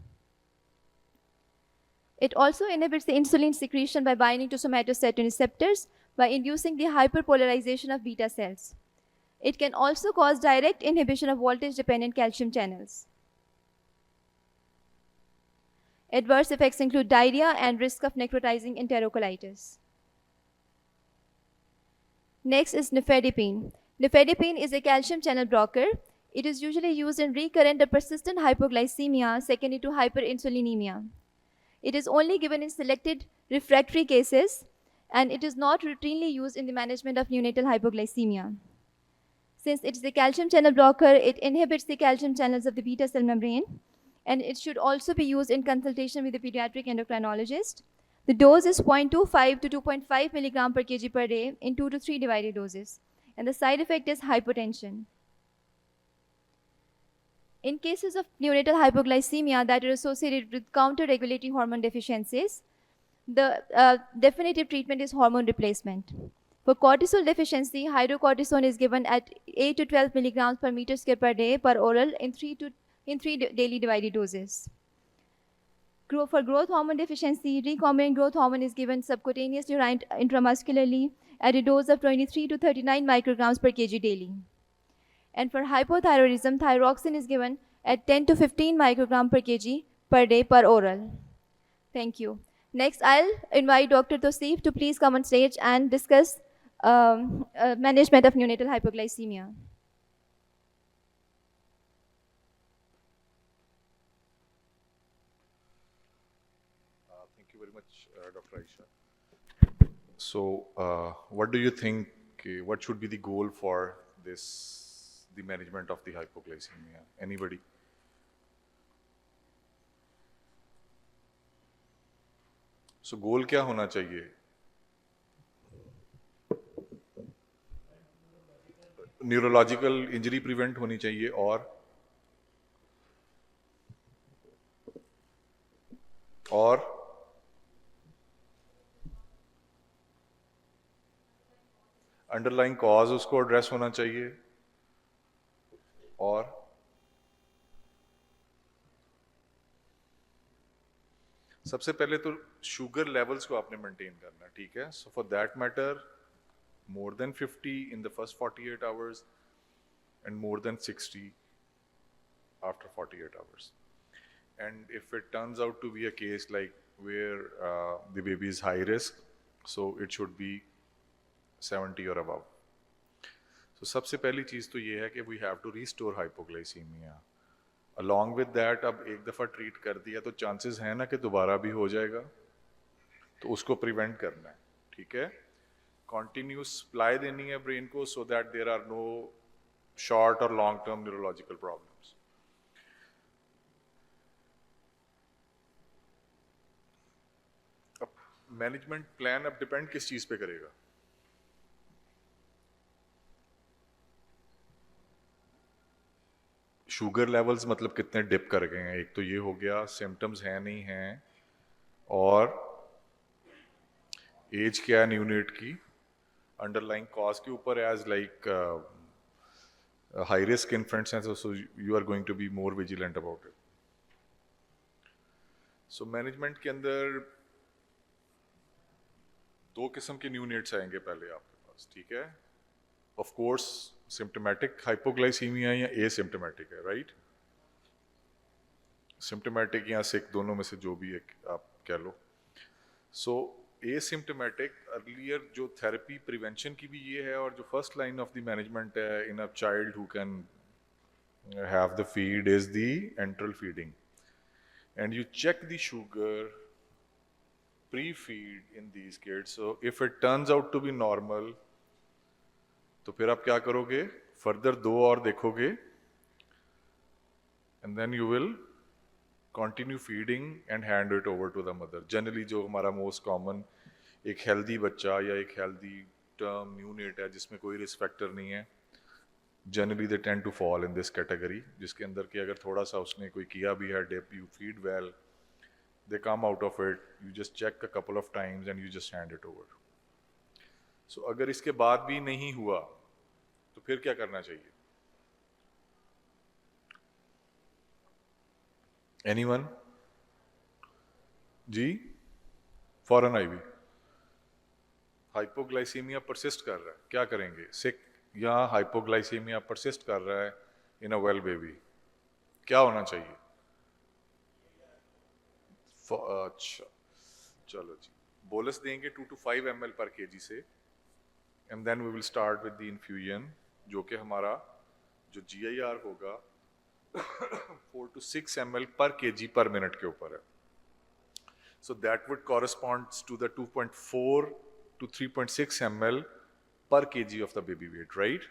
It also inhibits the insulin secretion by binding to somatostatin receptors, by inducing the hyperpolarization of beta cells. It can also cause direct inhibition of voltage-dependent calcium channels. Adverse effects include diarrhea and risk of necrotizing enterocolitis. Next is nifedipine. Nifedipine is a calcium channel blocker. It is usually used in recurrent or persistent hypoglycemia secondary to hyperinsulinemia. It is only given in selected refractory cases, and it is not routinely used in the management of neonatal hypoglycemia. Since it is a calcium channel blocker, it inhibits the calcium channels of the beta cell membrane, and it should also be used in consultation with a pediatric endocrinologist. The dose is 0.25 to 2.5 milligram per kg per day in 2 to 3 divided doses, and the side effect is hypotension. In cases of neonatal hypoglycemia that are associated with counter-regulatory hormone deficiencies, the definitive treatment is hormone replacement. For cortisol deficiency, hydrocortisone is given at 8 to 12 milligrams per meter square per day per oral in 3 daily divided doses. For growth hormone deficiency, recombinant growth hormone is given subcutaneously or intramuscularly at a dose of 23 to 39 micrograms per kg daily. And for hypothyroidism, thyroxine is given at 10 to 15 microgram per kg per day per oral. Thank you. Next, I'll invite Dr. Tosif to please come on stage and discuss management of neonatal hypoglycemia. Thank you very much, Dr. Aisha. So, what do you think, what should be the goal for this, the management of the hypoglycemia? Anybody? So, goal क्या होना चाहिए? Neurological injury prevent होनी चाहिए और underlying cause उसको address होना चाहिए और सबसे पहले तो शुगर लेवल्स को आपने मेंटेन करना, ठीक है? So for that matter more than 50 in the first 48 hours and more than 60 after 48 hours. And if it turns out to be a case like where the baby is high risk, so it should be 70 or above. So सबसे पहली चीज़ तो ये है कि we have to restore hypoglycemia. Along with that, अब एक दफ़ा treat कर दिया तो chances हैं ना कि दोबारा भी हो जाएगा, तो उसको prevent करना है, ठीक है? Continuous supply देनी है ब्रेन को so that there are no short or long term neurological problems. अब मैनेजमेंट प्लान अब डिपेंड किस चीज पे करेगा? शुगर लेवल्स मतलब कितने डिप कर गए हैं, एक तो ये हो गया, सिम्टम्स हैं नहीं हैं, और एज क्या है न्यूनेट की, अंडरलाइंग कॉज के ऊपर as like high risk infants हैं, so you are going to be more vigilant about it. So management के अंदर दो किस्म के न्यूनेट्स आएंगे पहले आपके पास, ठीक है? ऑफ कोर्स सिम्टोमेटिक हाइपोग्लाइसीमिया या एसिम्टोमेटिक है, राइट? सिम्टोमेटिक या सिक दोनों में से जो भी एक आप कह लो. सो एसिम्टोमेटिक अर्लियर जो थेरेपी प्रिवेंशन की भी ये है, और जो first line of the management है in a child who can have the feed is the enteral feeding, and you check the sugar pre-feed in these kids. So if it turns out to be normal, तो फिर आप क्या करोगे? Further दो और देखोगे, and then you will continue feeding and hand it over to the mother. Generally जो हमारा most common एक healthy बच्चा या एक healthy term neonate है जिसमें कोई risk factor नहीं है, generally they tend to fall in this category, जिसके अंदर कि अगर थोड़ा सा उसने कोई किया भी है dip, you feed well, they come out of it, you just check a couple of times and you just hand it over. So अगर इसके बाद भी नहीं हुआ तो फिर क्या करना चाहिए? Anyone? जी? Foreign IV. हाइपोग्लाइसीमिया परसिस्ट कर रहा है, क्या करेंगे? सिक या हाइपोग्लाइसीमिया परसिस्ट कर रहा है इन अ वेल बेबी, क्या होना चाहिए? अच्छा, चलो जी, बोलस देंगे 2 to 5 ml पर kg से, and then we will start with the infusion, जो कि हमारा जो GIR होगा 4 to 6 ml पर kg पर मिनट के ऊपर है. So that would corresponds to the 2.4 to 3.6 ml per kg of the baby weight, right?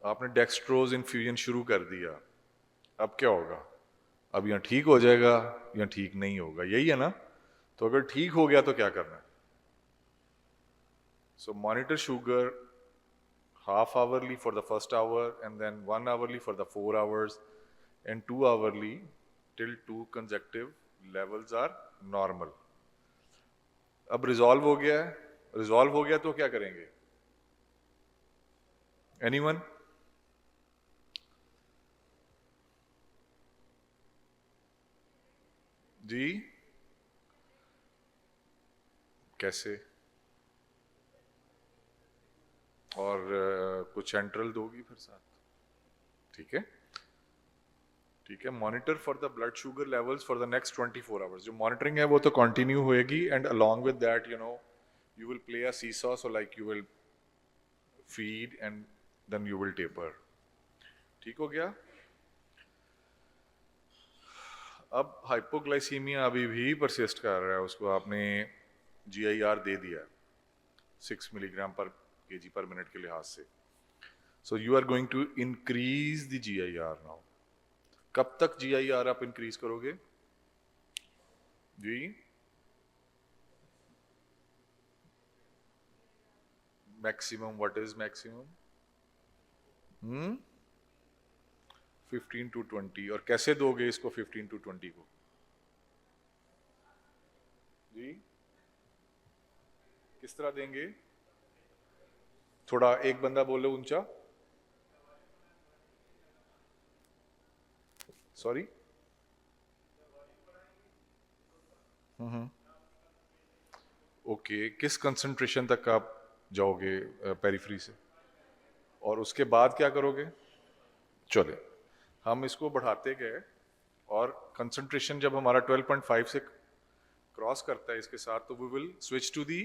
आपने डेक्सट्रोज इन्फ्यूजन शुरू कर दिया, अब क्या होगा? अब यहाँ ठीक हो जाएगा या ठीक नहीं होगा, यही है ना? तो अगर ठीक हो गया तो क्या करना है? So monitor sugar half hourly for the first hour and then 1 hourly for the 4 hours and 2 hourly till 2 consecutive levels are normal. अब रिजॉल्व हो गया है, रिजॉल्व हो गया तो क्या करेंगे? एनीवन? जी कैसे? और कुछ सेंट्रल दोगी फिर साथ, ठीक है? ठीक है, monitor for the blood sugar levels for the next 24 hours. जो मॉनिटरिंग है वो तो कंटिन्यू होएगी, and along with that you know you will play a seesaw, so like you will feed and then you will taper. ठीक हो गया? अब hypoglycaemia अभी भी परसिस्ट कर रहा है, उसको आपने GIR दे दिया 6 मिलीग्राम पर kg पर मिनट के लिहाज से. So you are going to increase the GIR now. कब तक GIR आप इंक्रीज करोगे जी? Maximum, what is maximum? 15 to 20. और कैसे दोगे इसको 15 to 20 को जी? किस तरह देंगे? थोड़ा एक बंदा बोले ऊंचा. सॉरी. ओके, किस कंसंट्रेशन तक आप जाओगे पेरिफेरी से, और उसके बाद क्या करोगे? चले, हम इसको बढ़ाते गए और कंसंट्रेशन जब हमारा 12.5 से क्रॉस करता है इसके साथ, तो we will switch to the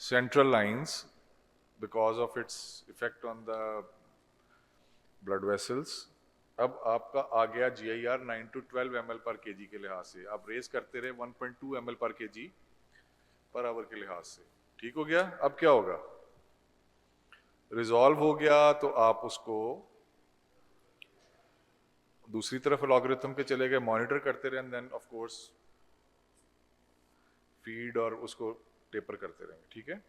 central lines because of its effect on the blood vessels. अब आपका आ गया GIR 9 to 12 ml पर kg के लिहाज से. आप रेस करते रहे 1.2 ml पर kg पर आवर के लिहाज से. ठीक हो गया? अब क्या होगा? रिजॉल्व हो गया तो आप उसको दूसरी तरफ लॉगरिथम पे चले गए, मॉनिटर करते रहे, and then of course feed और उसको टेपर करते रहेंगे. ठीक है?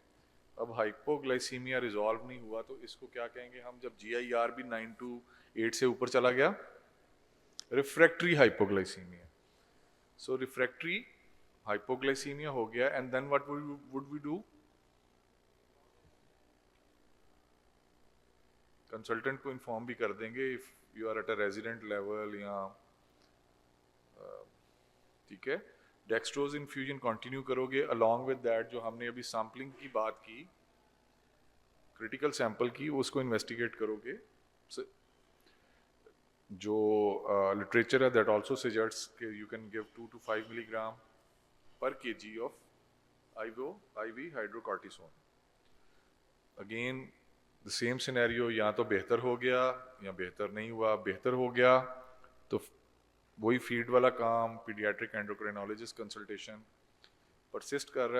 अब हाइपोग्लाइसीमिया रिजॉल्व नहीं हुआ तो इसको क्या कहेंगे हम? जब GIR भी 9 to 8 से ऊपर चला गया, refractory hypoglycaemia. So refractory hypoglycaemia हो गया, and then what would we do? Consultant को इन्फॉर्म भी कर देंगे if you are at a resident level या ठीक है. डेक्सट्रोज इन्फ्यूजन कंटिन्यू करोगे. अलॉन्ग विद दैट जो हमने अभी सैम्पलिंग की बात की, क्रिटिकल सैंपल की, उसको इन्वेस्टिगेट करोगे. जो लिटरेचर है दैट आल्सो सजेस्ट्स कि you can give 2 to 5 milligram पर kg of IV hydrocortisone. Again the same scenario, या तो बेहतर हो गया या बेहतर नहीं हुआ. बेहतर हो गया तो वही फीड वाला काम, पीडियाट्रिक एंडोक्राइनोलॉजिस्ट कंसल्टेशन. परसिस्ट कर रहा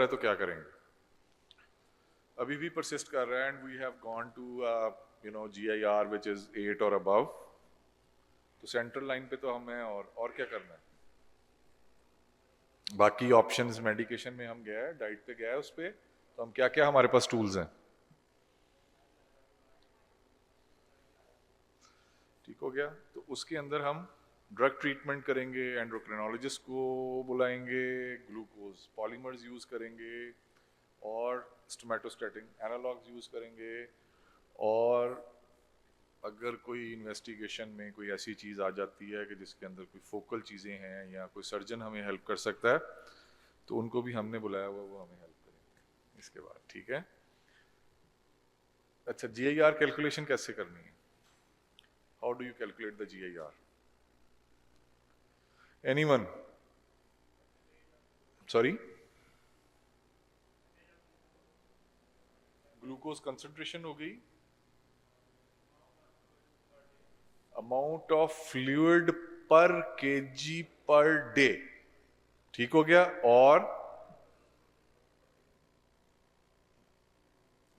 है तो क्या करेंगे? अभी भी परसिस्ट कर रहा है, and we have gone to GIR which is 8 और अबव. तो सेंट्रल लाइन पे तो हमें और क्या करना है? बाकी ऑप्शंस मेडिकेशन में हम गए, डाइट पे गए, उस पे तो हम क्या हमारे पास टूल्स हैं. ठीक हो गया? तो उसके अंदर हम ड्रग ट्रीटमेंट करेंगे, एंडोक्राइनोलॉजिस्ट को बुलाएंगे, ग्लूकोज पॉलीमर्स यूज करेंगे, और स्टोमेटोस्टैटिन एनालॉग्स यूज करेंगे, और अगर कोई इन्वेस्टिगेशन में कोई ऐसी चीज़ आ जाती है कि जिसके अंदर कोई फोकल चीज़ें हैं या कोई सर्जन हमें हेल्प कर सकता है तो उनको भी हमने बुलाया हुआ, वो हमें हेल्प करेंगे इसके बाद, ठीक है। अच्छा, GIR कैलकुलेशन कैसे करनी है? How do you calculate the GIR? Anyone? Sorry, glucose concentration हो गई, अमाउंट ऑफ फ्लूइड पर केजी पर डे, ठीक हो गया, और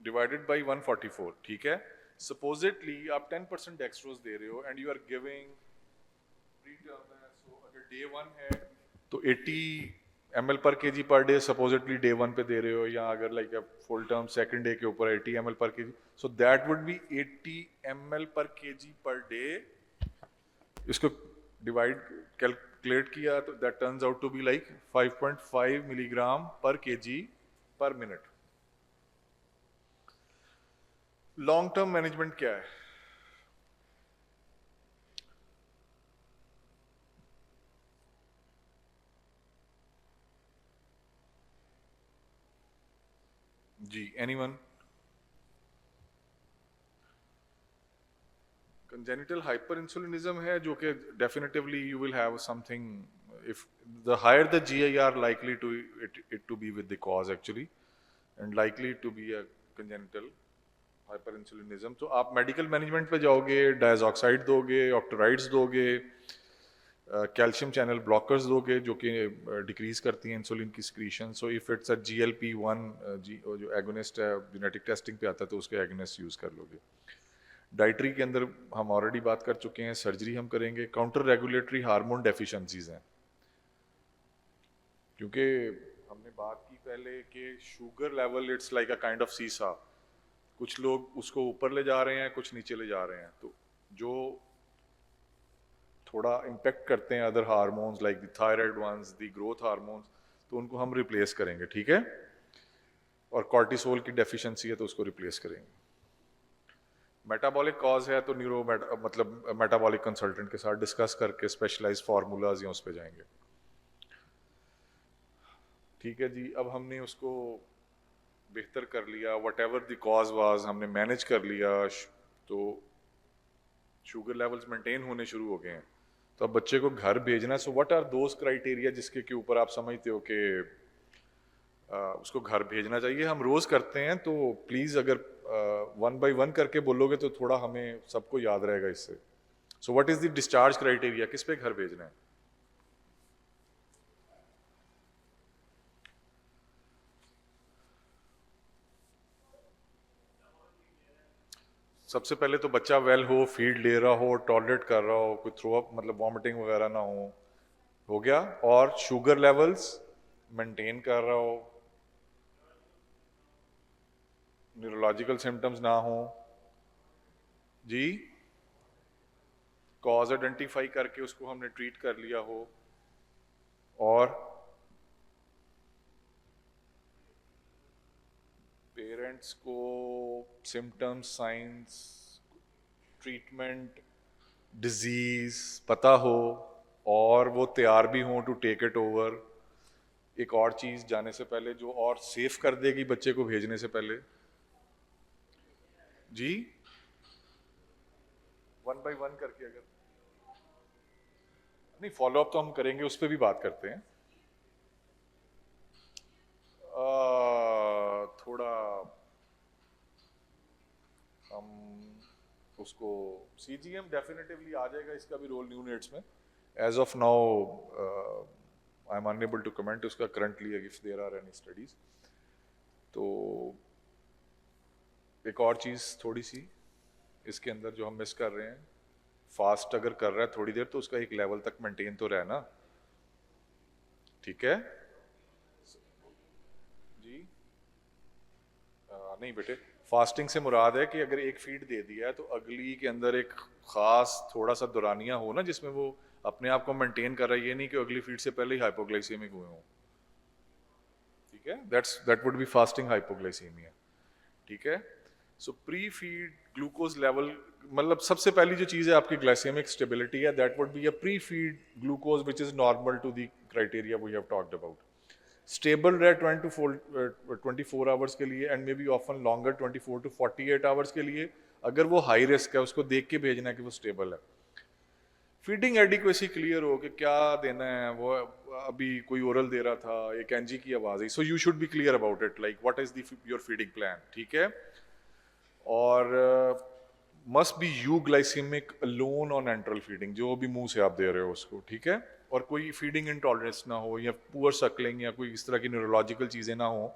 डिवाइडेड बाय 144, ठीक है। सपोजिटली आप 10% डेक्सट्रोज दे रहे हो and you are giving so अगर डे 1 है तो 80 ml per kg per day supposedly day 1 पे दे रहे हो, या अगर like full term second day के ऊपर 80 ml per kg, so that would be 80 ml per kg per day. इसको डिवाइड कैलकुलेट किया तो that turns out to be like 5.5 milligram per kg per minute. Long term management क्या है? जी, anyone? Congenital hyperinsulinism है जो कि definitively you will have something, if the higher the GIR likely to it to be with the cause actually and likely to be a congenital hyperinsulinism। तो आप medical management पे जाओगे, डायजॉक्साइड दोगे, ऑक्टोराइड्स दोगे, calcium channel blockers दोगे जो कि decrease करती हैं इंसुलिन की secretion. So if it's a GLP-1 जो एगोनिस्ट है, जेनेटिक टेस्टिंग पे आता है तो उसके एगोनिस्ट यूज कर लोगे। डाइटरी के अंदर हम ऑलरेडी बात कर चुके हैं, सर्जरी हम करेंगे। काउंटर रेगुलेटरी हार्मोन डेफिशिएंसीज हैं, क्योंकि हमने बात की पहले कि sugar level it's like a kind of सीसा, कुछ लोग उसको ऊपर ले जा रहे हैं, कुछ नीचे ले जा रहे हैं, तो जो थोड़ा इम्पेक्ट करते हैं other hormones like the thyroid ones, the growth hormones, तो उनको हम रिप्लेस करेंगे, ठीक है। और कॉर्टिसोल की डेफिशिएंसी है तो उसको रिप्लेस करेंगे। मेटाबॉलिक कॉज है तो मतलब मेटाबॉलिक कंसल्टेंट के साथ डिस्कस करके स्पेशलाइज्ड फार्मूलाज या उस पे जाएंगे, ठीक है जी। अब हमने उसको बेहतर कर लिया, what ever the cause was हमने मैनेज कर लिया, तो शुगर लेवल्स मेंटेन होने शुरू हो गए हैं, तो अब बच्चे को घर भेजना। So what are those criteria जिसके के ऊपर आप समझते हो कि उसको घर भेजना चाहिए? हम रोज करते हैं, तो प्लीज अगर 1 by 1 करके बोलोगे तो थोड़ा हमें सबको याद रहेगा इससे। So what is the discharge criteria, किस पे घर भेजना है? सबसे पहले तो बच्चा वेल हो, फीड ले रहा हो, टॉलरेट कर रहा हो, कोई थ्रो अप मतलब वॉमिटिंग वगैरह ना हो गया, और शुगर लेवल्स मेंटेन कर रहा हो, न्यूरोलॉजिकल सिम्टम्स ना हो जी, कॉज आइडेंटिफाई करके उसको हमने ट्रीट कर लिया हो, और पेरेंट्स को सिम्टम्स, साइंस, ट्रीटमेंट, डिजीज पता हो और वो तैयार भी हों टू टेक इट ओवर। एक और चीज जाने से पहले जो और सेफ कर देगी बच्चे को भेजने से पहले जी, 1 by 1 करके, अगर नहीं फॉलो अप तो हम करेंगे, उस पर भी बात करते हैं। थोड़ा हम उसको CGM डेफिनेटिवली आ जाएगा, इसका भी रोल न्यूनेट्स में। As of now I am unable to comment उसका currently if there are any studies. तो एक और चीज़ थोड़ी सी इसके अंदर जो हम मिस कर रहे हैं, फास्ट अगर कर रहा है थोड़ी देर तो उसका एक लेवल तक मेंटेन तो रहना, ठीक है जी। नहीं बेटे, फास्टिंग से मुराद है कि अगर एक फीड दे दिया है तो अगली के अंदर एक खास थोड़ा सा दौरानिया हो ना, जिसमें वो अपने आप को मेंटेन कर रहा है, ये नहीं कि अगली फीड से पहले ही हाइपोग्लाइसीमिक हुए हों, ठीक है। That would be fasting hypoglycaemia, ठीक है। So pre feed glucose level, मतलब सबसे पहली जो चीज़ है आपकी ग्लाइसेमिक स्टेबिलिटी है, that would be a pre feed glucose which is normal to the criteria we have talked about. Stable रहे 24 आवर्स के लिए and maybe often longer 24 to 48 hours के लिए। अगर वो हाई रिस्क है उसको देख के भेजना है कि वो स्टेबल है। फीडिंग एडिक्वेसी क्लियर हो कि क्या देना है, वो अभी कोई ओरल दे रहा था, एक एनजी की आवाज़ आई, so you should be clear about it, like what is your feeding plan, ठीक है। और must be you glycaemic alone on enteral feeding, जो भी मुंह से आप दे रहे हो उसको, ठीक है। और कोई फीडिंग इंटॉलरेंस ना हो या पुअर सकलिंग या कोई इस तरह की न्यूरोलॉजिकल चीज़ें ना हो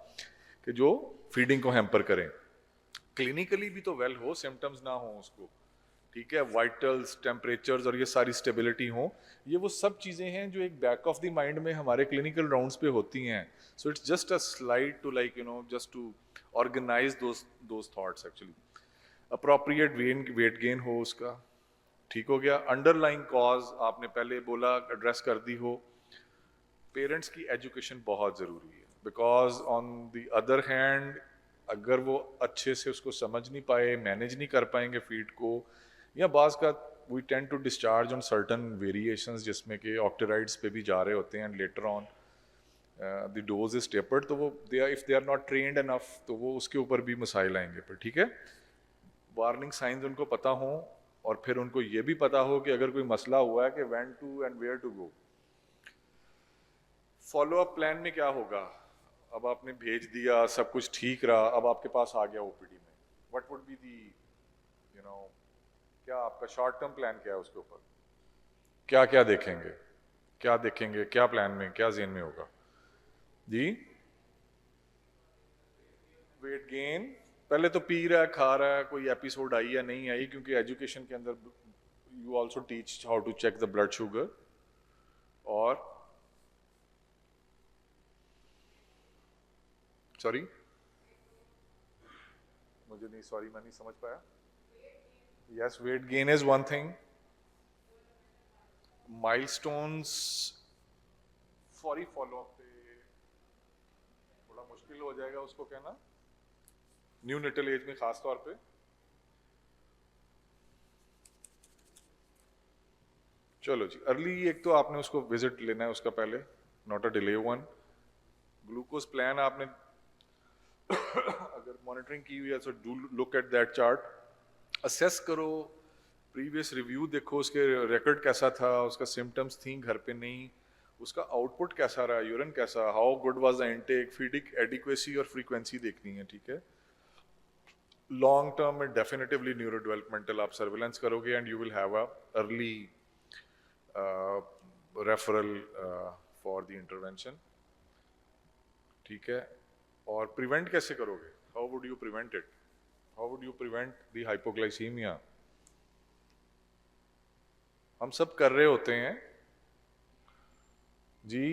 कि जो फीडिंग को हैम्पर करें। क्लिनिकली भी तो वेल हो, सिम्टम्स ना हो उसको, ठीक है। वाइटल्स, टेम्परेचर्स और ये सारी स्टेबिलिटी हो, ये वो सब चीज़ें हैं जो एक बैक ऑफ द माइंड में हमारे क्लिनिकल राउंड्स पे होती हैं। So it's just a slide to like just to organise those thoughts actually. Appropriate weight gain हो उसका, ठीक हो गया। अंडरलाइंग कॉज आपने पहले बोला, एड्रेस कर दी हो। पेरेंट्स की एजुकेशन बहुत ज़रूरी है, because on the other hand अगर वो अच्छे से उसको समझ नहीं पाए, मैनेज नहीं कर पाएंगे फीड को, या बाज़ का we tend to discharge on certain variations जिसमें कि ऑक्टेराइड्स पे भी जा रहे होते हैं, later on the dose is tapered, तो वो if they are not trained enough तो वो उसके ऊपर भी मसाइल आएंगे फिर, ठीक है। वार्निंग साइंस उनको पता हो और फिर उनको ये भी पता हो कि अगर कोई मसला हुआ है कि when to and where to go. Follow up plan में क्या होगा, अब आपने भेज दिया, सब कुछ ठीक रहा, अब आपके पास आ गया ओपीडी में, व्हाट वुड बी दी क्या आपका शॉर्ट टर्म प्लान क्या है उसके ऊपर, क्या क्या देखेंगे, क्या प्लान में, क्या जेन में होगा जी। वेट गेन, पहले तो पी रहा है, खा रहा है, कोई एपिसोड आई या नहीं आई, क्योंकि एजुकेशन के अंदर you also teach how to check the blood sugar. और सॉरी मुझे नहीं, सॉरी मैं नहीं समझ पाया। Yes, weight gain is one thing. Milestones sorry follow up पे थोड़ा मुश्किल हो जाएगा उसको कहना, न्यू नेटल एज में खास तौर पे। चलो जी, अर्ली एक तो आपने उसको विजिट लेना है उसका पहले, not a delay one. Glucose plan आपने अगर मॉनिटरिंग की हुई है तो do look at that chart, assess करो, प्रीवियस रिव्यू देखो, उसके रिकॉर्ड कैसा था, उसका सिम्टम्स थी घर पे नहीं, उसका आउटपुट कैसा रहा, यूरिन कैसा, how good was the intake, feeding adequacy और फ्रीक्वेंसी देखनी है, ठीक है। लॉन्ग टर्म में डेफिनेटिवली न्यूरो डेवलपमेंटल आप सर्विलेंस करोगे and you will have a early referral for the intervention, ठीक है। और प्रिवेंट कैसे करोगे, how would you prevent it, how would you prevent the hypoglycaemia. हम सब कर रहे होते हैं जी।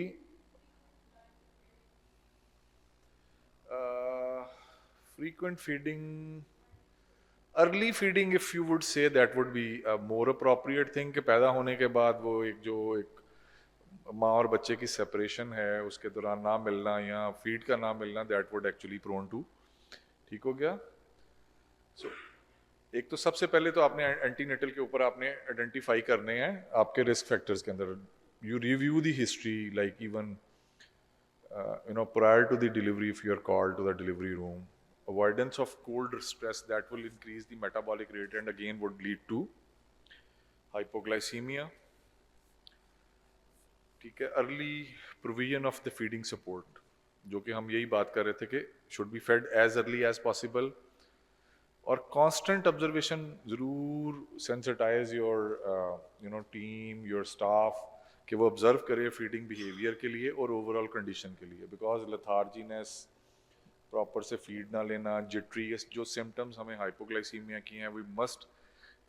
Frequent feeding, early feeding if you would say that would be a more appropriate thing, कि पैदा होने के बाद वो एक माँ और बच्चे की सेपरेशन है उसके दौरान ना मिलना या फीड का ना मिलना, that would actually prone to, ठीक हो गया। सो एक तो सबसे पहले तो आपने एंटीनेटल के ऊपर आपने आइडेंटिफाई करने हैं आपके रिस्क फैक्टर्स के अंदर, you review the history, like even prior to the delivery if you are called to the delivery room, avoidance of cold stress that will increase the metabolic rate and again would lead to hypoglycemia, ठीक है। Early provision of the feeding support, जो कि हम यही बात कर रहे थे कि should be fed as early as possible, और कांस्टेंट ऑब्जर्वेशन ज़रूर, sensitise your team, your staff, कि वो ऑब्जर्व करे फीडिंग बिहेवियर के लिए और ओवरऑल कंडीशन के लिए, बिकॉज लथार्जीनेस, प्रॉपर से फीड ना लेना, जिटरी, जो सिम्टम्स हमें हाइपोग्लाइसीमिया की हैं, वी मस्ट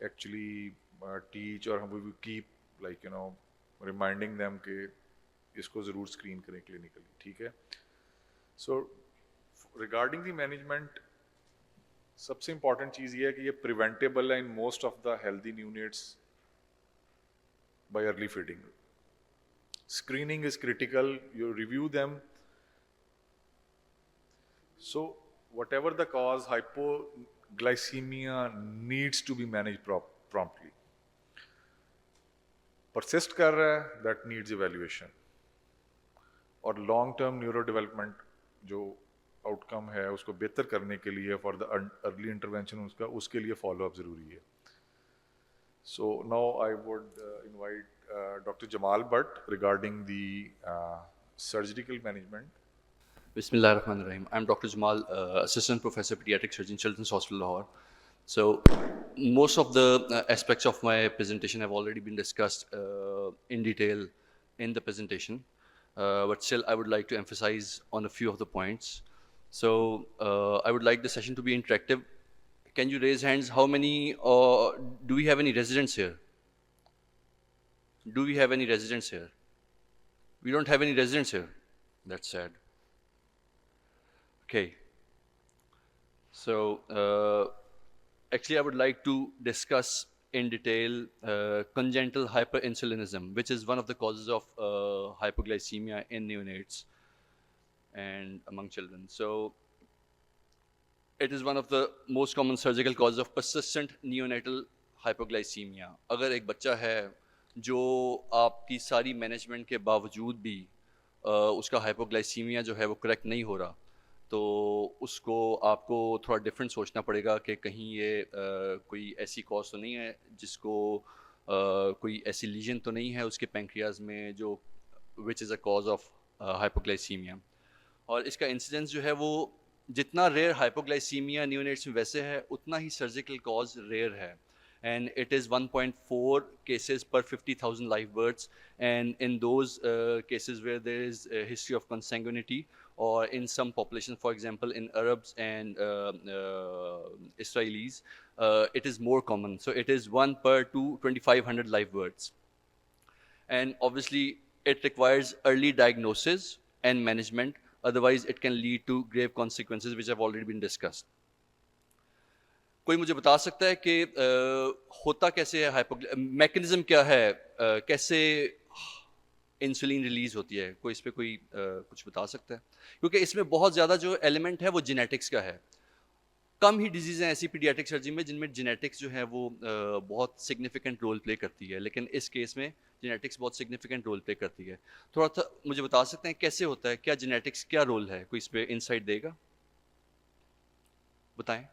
एक्चुअली टीच और we keep like reminding them कि इसको ज़रूर स्क्रीन करें क्लिनिकली, ठीक है। सो रिगार्डिंग द मैनेजमेंट, सबसे इंपॉर्टेंट चीज़ ये है कि ये प्रिवेंटेबल है in most of the healthy neonates by early feeding. Screening is critical, you review them. So whatever the cause, hypoglycemia needs to be managed promptly. Persist कर रहा है, that needs evaluation. और long term neurodevelopment जो outcome है उसको बेहतर करने के लिए for the early intervention उसके लिए follow up ज़रूरी है. So now I would invite Dr. Jamal Bhatt regarding the surgical management. Bismillahirrahmanirrahim. I'm Dr. Jamal, Assistant Professor Pediatric Surgeon, Children's Hospital Lahore. So most of the aspects of my presentation have already been discussed in detail in the presentation, but still I would like to emphasize on a few of the points. So I would like the session to be interactive. Can you raise hands? How many, do we have any residents here? Do we have any residents here? We don't have any residents here. That's sad. Okay. So actually I would like to discuss in detail congenital hyperinsulinism, which is one of the causes of hypoglycemia in neonates and among children. So it is one of the most common surgical causes of persistent neonatal hypoglycemia. अगर एक बच्चा है जो आपकी सारी management के बावजूद भी उसका हाइपोग्लाइसीमिया जो है वो करेक्ट नहीं हो रहा, तो उसको आपको थोड़ा डिफरेंट सोचना पड़ेगा कि कहीं ये कोई ऐसी कॉज तो नहीं है जिसको कोई ऐसी लीजन तो नहीं है उसके पैंक्रियाज में जो which is a cause of hypoglycaemia. और इसका इंसिडेंस जो है वो जितना रेयर हाइपोग्लाइसीमिया नियोनेट्स में वैसे है उतना ही सर्जिकल कॉज रेयर है. And it is 1.4 cases per 50,000 live births, and in those cases where there is a history of consanguinity, or in some populations, for example in Arabs and Israelis, it is more common. So it is 1 per 2,500 live births, and obviously it requires early diagnosis and management, otherwise it can lead to grave consequences which have already been discussed. कोई मुझे बता सकता है कि होता कैसे है mechanism क्या है, कैसे इंसुलिन रिलीज होती है? कोई इस पे कोई कुछ बता सकता है? क्योंकि इसमें बहुत ज़्यादा जो एलिमेंट है वो जेनेटिक्स का है. कम ही डिजीज़ हैं ऐसी पीडियाट्रिक सर्जरी में जिनमें जेनेटिक्स जो है वो बहुत सिग्निफिकेंट रोल प्ले करती है, लेकिन इस केस में जेनेटिक्स बहुत सिग्निफिकेंट रोल प्ले करती है. थोड़ा सा मुझे बता सकते हैं कैसे होता है, क्या जेनेटिक्स क्या रोल है? कोई इस पर इंसाइट देगा? बताएं.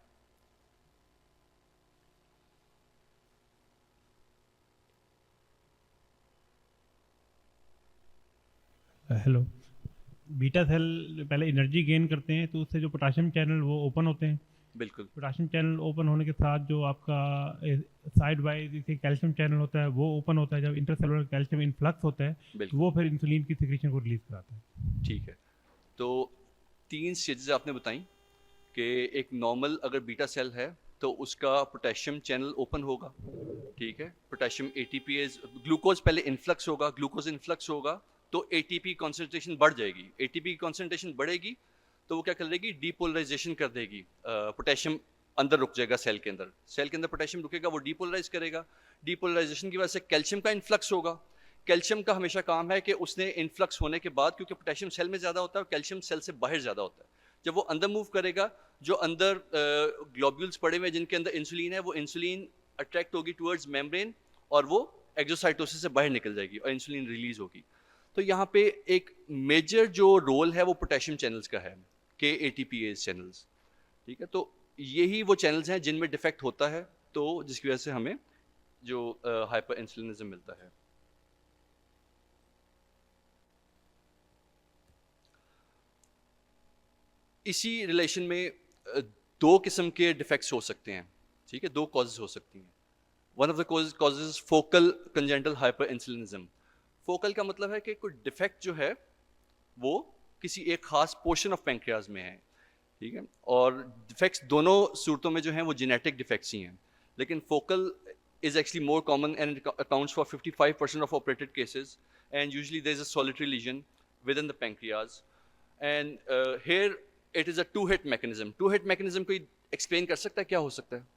हेलो. बीटा सेल पहले एनर्जी गेन करते हैं तो उससे जो पोटाशियम चैनल वो ओपन होते हैं. बिल्कुल. पोटाशियम चैनल ओपन होने के साथ जो आपका साइड वाइज जैसे कैल्शियम चैनल होता है वो ओपन होता है. जब इंटरसेलुलर कैल्शियम इन्फ्लक्स होता है वो फिर इंसुलिन की सिक्रीशन को रिलीज कराता है. ठीक है. तो 3 स्टेजेस आपने बताई कि एक नॉर्मल अगर बीटा सेल है तो उसका पोटेशियम चैनल ओपन होगा. ठीक है. पोटेशियम एटीपीएज ग्लूकोज पहले इन्फ्लक्स होगा, ग्लूकोज इन्फ्लक्स होगा तो एटीपी कॉन्सेंट्रेशन बढ़ जाएगी. एटीपी की कॉन्सेंट्रेशन बढ़ेगी तो वो क्या कर देगी? डीपोलराइजेशन कर देगी. पोटेशियम अंदर रुक जाएगा सेल के अंदर. सेल के अंदर पोटेशियम रुकेगा, वो डीपोलराइज करेगा. डीपोलराइजेशन की वजह से कैल्शियम का इन्फ्लक्स होगा. कैल्शियम का हमेशा काम है कि उसने इन्फ्लक्स होने के बाद, क्योंकि पोटेशियम सेल में ज़्यादा होता है और कैल्शियम सेल से बाहर ज़्यादा होता है, जब वो अंदर मूव करेगा जो अंदर ग्लोब्यूल्स पड़े हुए जिनके अंदर इंसुलिन है वो इंसुलिन अट्रैक्ट होगी टुवर्ड्स मेम्ब्रेन और वो एक्सोसाइटोसिस से बाहर निकल जाएगी और इंसुलिन रिलीज होगी. तो यहाँ पे एक मेजर जो रोल है वो पोटेशियम चैनल्स का है, के एटीपीएज चैनल्स. ठीक है. तो यही वो चैनल्स हैं जिनमें डिफेक्ट होता है तो जिसकी वजह से हमें जो हाइपर इंसुलिनिज्म मिलता है. इसी रिलेशन में 2 किस्म के डिफेक्ट्स हो सकते हैं. ठीक है. 2 कॉजेज हो सकती हैं. One of the causes focal congenital hyperinsulinism. Focal का मतलब है कि कोई डिफेक्ट जो है वो किसी एक खास पोर्शन ऑफ पैंक्रियाज में है. ठीक है. और डिफेक्ट्स दोनों सूरतों में जो हैं वो जेनेटिक डिफेक्ट्स ही हैं, लेकिन focal is actually more common and it accounts for 55% of operated cases, and usually there is a solitary lesion within the pancreas, and here it is a two-hit mechanism. Two-hit mechanism कोई explain कर सकता है क्या हो सकता है?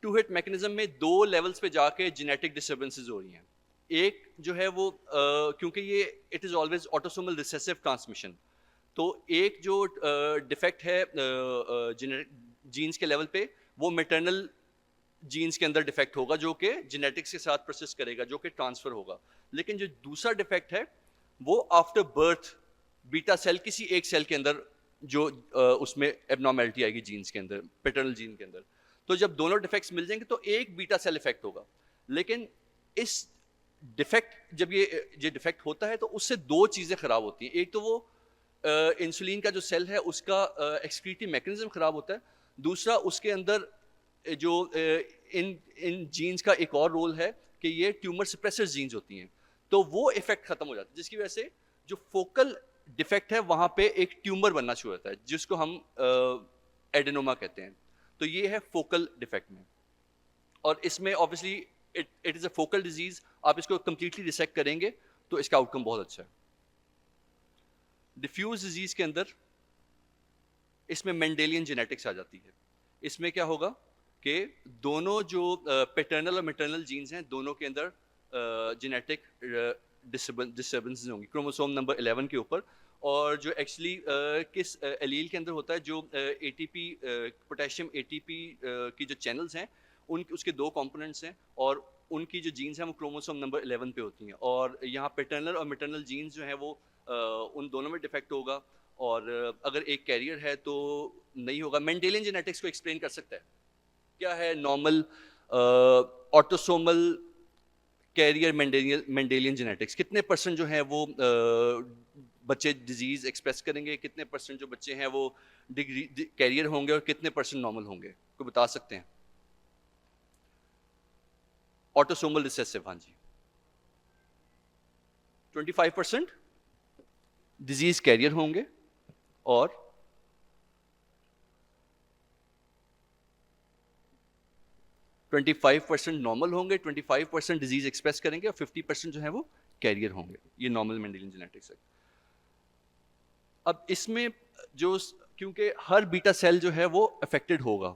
Two-hit mechanism में 2 levels पे जाके genetic disturbances हो रही हैं. एक जो है वो क्योंकि ये it is always autosomal recessive transmission, तो एक जो डिफेक्ट है जीन्स के लेवल पे, वो मैटरनल जीन्स के अंदर डिफेक्ट होगा जो कि जेनेटिक्स के साथ प्रोसेस करेगा, जो कि ट्रांसफर होगा। लेकिन जो दूसरा डिफेक्ट है वो आफ्टर बर्थ बीटा सेल, किसी एक सेल के अंदर जो उसमें एबनॉर्मेलिटी आएगी जीन्स के अंदर, पैटर्नल जीन के अंदर। तो जब दोनों डिफेक्ट्स मिल जाएंगे तो एक बीटा सेल इफेक्ट होगा। लेकिन इस डिफेक्ट, जब ये डिफेक्ट होता है तो उससे दो चीज़ें ख़राब होती हैं। एक तो वो इंसुलिन का जो सेल है उसका एक्सक्रीटिव मैकेनिज्म ख़राब होता है, दूसरा उसके अंदर जो इन जीन्स का एक और रोल है कि ये ट्यूमर सप्रेसर जीन्स होती हैं, तो वो इफेक्ट खत्म हो जाता है, जिसकी वजह से जो फोकल डिफेक्ट है वहाँ पे एक ट्यूमर बनना शुरू होता है, जिसको हम एडेनोमा कहते हैं। तो ये है फोकल डिफेक्ट में, और इसमें obviously it is a focal disease. आप इसको कम्प्लीटली रिसेक्ट करेंगे तो इसका आउटकम बहुत अच्छा है। डिफ्यूज डिजीज के अंदर इसमें मेंडेलियन जेनेटिक्स आ जाती है। इसमें क्या होगा कि दोनों जो पैटर्नल और मैटरनल जीन्स हैं, दोनों के अंदर जेनेटिक डिस्टर्बेंसेस होंगी क्रोमोसोम नंबर 11 के ऊपर, और जो एक्चुअली किस एलील के अंदर होता है, जो एटीपी पोटेशियम एटीपी की जो चैनल्स हैं उसके दो कंपोनेंट्स हैं, और उनकी जो जीन्स हैं वो क्रोमोसोम नंबर 11 पे होती हैं। और यहाँ पैटर्नल और मैटरनल जीन्स जो हैं वो उन दोनों में डिफेक्ट होगा, और अगर एक कैरियर है तो नहीं होगा। मेंडेलियन जेनेटिक्स को एक्सप्लेन कर सकता है, क्या है normal autosomal carrier Mendelian genetics, कितने परसेंट जो है वो बच्चे डिजीज एक्सप्रेस करेंगे, कितने परसेंट जो बच्चे हैं वो कैरियर होंगे, और कितने परसेंट नॉर्मल होंगे, को बता सकते हैं? ऑटोसोमल रिसेसिव, हाँ जी, 25% डिजीज कैरियर होंगे और 25% नॉर्मल होंगे, 25% डिजीज एक्सप्रेस करेंगे, और 50% जो है वो कैरियर होंगे। ये नॉर्मल मेंडेलियन जेनेटिक्स है। अब इसमें जो, क्योंकि हर बीटा सेल जो है वो अफेक्टेड होगा,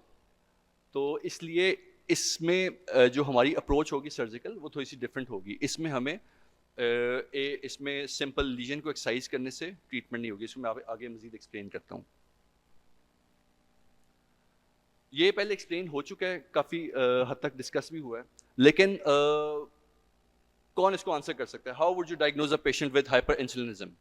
तो इसलिए इसमें जो हमारी अप्रोच होगी सर्जिकल वो थोड़ी सी डिफरेंट होगी। इसमें हमें इसमें सिंपल लीजन को एक्सरसाइज करने से ट्रीटमेंट नहीं होगी। इसमें मैं आगे मजीद एक्सप्लेन करता हूँ। ये पहले एक्सप्लेन हो चुका है, काफ़ी हद तक डिस्कस भी हुआ है, लेकिन कौन इसको आंसर कर सकता है? How would you diagnose a patient with hyperinsulinism?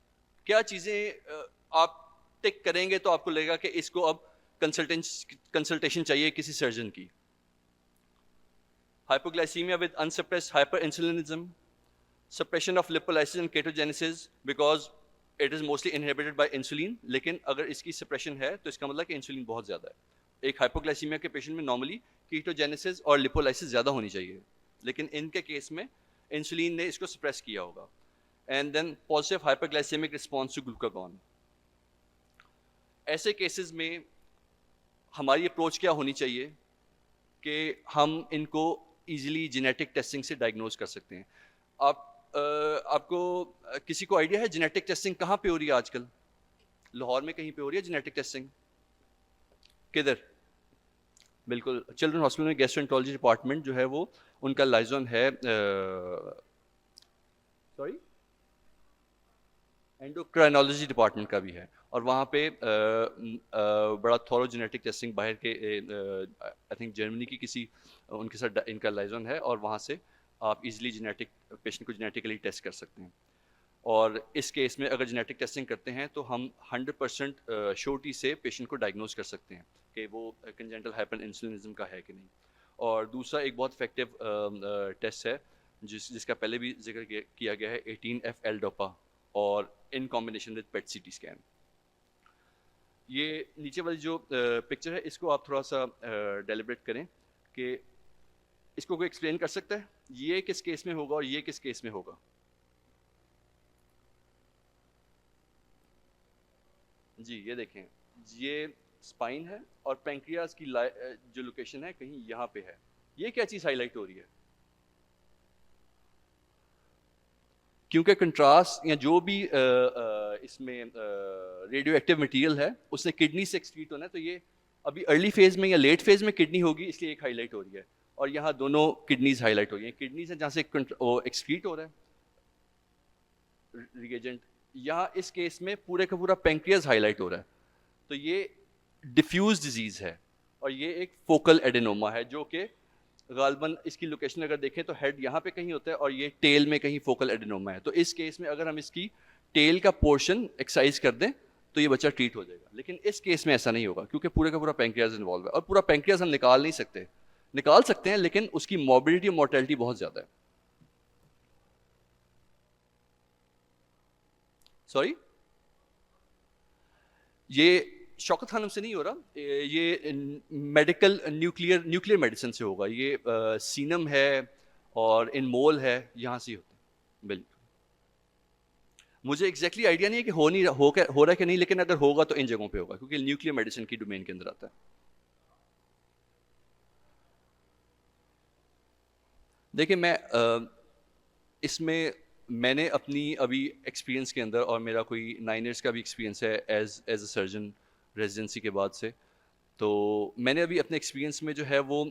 क्या चीज़ें आप टिक करेंगे तो आपको लगेगा कि इसको अब कंसल्टेशन चाहिए किसी सर्जन की? Hypoglycemia with unsuppressed hyperinsulinism, suppression of lipolysis and ketogenesis because it is mostly inhibited by insulin, लेकिन अगर इसकी suppression है तो इसका मतलब कि इंसुलिन बहुत ज़्यादा है। एक हाइपोग्लाइसीमिया के पेशेंट में नॉर्मली कीटोजेनेसिस और लिपोलाइसिस ज़्यादा होनी चाहिए, लेकिन इनके केस में इंसुलिन ने इसको सप्रेस किया होगा। And then positive hyperglycaemic response to glucagon. ऐसे केसेस में हमारी अप्रोच क्या होनी चाहिए कि हम इनको इजीली जेनेटिक टेस्टिंग से डायग्नोज कर सकते हैं। आपको किसी को आइडिया है जेनेटिक टेस्टिंग कहाँ पे हो रही है आजकल? लाहौर में कहीं पे हो रही है जेनेटिक टेस्टिंग? किधर? बिल्कुल, चिल्ड्रन हॉस्पिटल में गैस्ट्रोएंटरोलॉजी डिपार्टमेंट जो है वो, उनका लाइजन है, सॉरी, एंडोक्राइनोलॉजी डिपार्टमेंट का भी है, और वहाँ पे बड़ा थॉरो जेनेटिक टेस्टिंग बाहर के आई थिंक जर्मनी की किसी उनके साथ इनका लाइजन है, और वहाँ से आप इजीली जेनेटिक पेशेंट को जेनेटिकली टेस्ट कर सकते हैं। और इस केस में अगर जेनेटिक टेस्टिंग करते हैं तो हम 100% श्योरिटी से पेशेंट को डायग्नोज कर सकते हैं कि वो कंजेंटल हाइपर इंसुलिनिज्म का है कि नहीं। और दूसरा एक बहुत इफेक्टिव टेस्ट है जिसका पहले भी जिक्र किया गया है, 18F-L-DOPA, और in combination with pet CT scan. ये नीचे वाली जो पिक्चर है इसको आप थोड़ा सा डेलिब्रेट करें कि इसको कोई एक्सप्लेन कर सकता है ये किस केस में होगा और ये किस केस में होगा? जी ये देखें, ये स्पाइन है और पैंक्रियाज की जो लोकेशन है कहीं यहाँ पे है। ये क्या चीज़ हाईलाइट हो रही है? क्योंकि कंट्रास्ट या जो भी इसमें रेडियो एक्टिव मटेरियल है उसने किडनी से एक्सक्रीट होना है, तो ये अभी अर्ली फेज में या लेट फेज में किडनी होगी, इसलिए एक हाईलाइट हो रही है। और यहाँ दोनों किडनीज हाईलाइट हो रही हैं। किडनी से जहाँ से वो एक्सक्रीट हो रहा है रिएजेंट, यहाँ इस केस में पूरे का पूरा पेंक्रियाज हाईलाइट हो रहा है, तो ये डिफ्यूज डिजीज़ है और ये एक फोकल एडेनोमा है जो कि गालबन इसकी लोकेशन अगर देखें तो हेड यहाँ पे कहीं होता है और ये टेल में कहीं फोकल एडेनोमा है। तो इस केस में अगर हम इसकी टेल का पोर्शन एक्सरसाइज कर दें तो ये बच्चा ट्रीट हो जाएगा, लेकिन इस केस में ऐसा नहीं होगा क्योंकि पूरे का पूरा पेंक्रियाज इन्वॉल्व है और पूरा पेंक्रियाज हम निकाल नहीं सकते, निकाल सकते हैं लेकिन उसकी मॉर्बिडिटी और मोर्टेलिटी बहुत ज़्यादा है। सॉरी, ये शौकत खानम से नहीं हो रहा, ये मेडिकल न्यूक्लियर मेडिसिन से होगा। ये सीनम है और इनमोल है, यहाँ से होते हैं। बिल्कुल मुझे एग्जैक्टली आइडिया नहीं है कि हो रहा है कि नहीं, लेकिन अगर होगा तो इन जगहों पे होगा क्योंकि न्यूक्लियर मेडिसिन की डोमेन के अंदर आता है। देखिए मैं इसमें मैंने अपनी अभी एक्सपीरियंस के अंदर, और मेरा कोई 9 इयर्स का भी एक्सपीरियंस है एज अ सर्जन रेजिडेंसी के बाद से, तो मैंने अभी अपने एक्सपीरियंस में जो है वो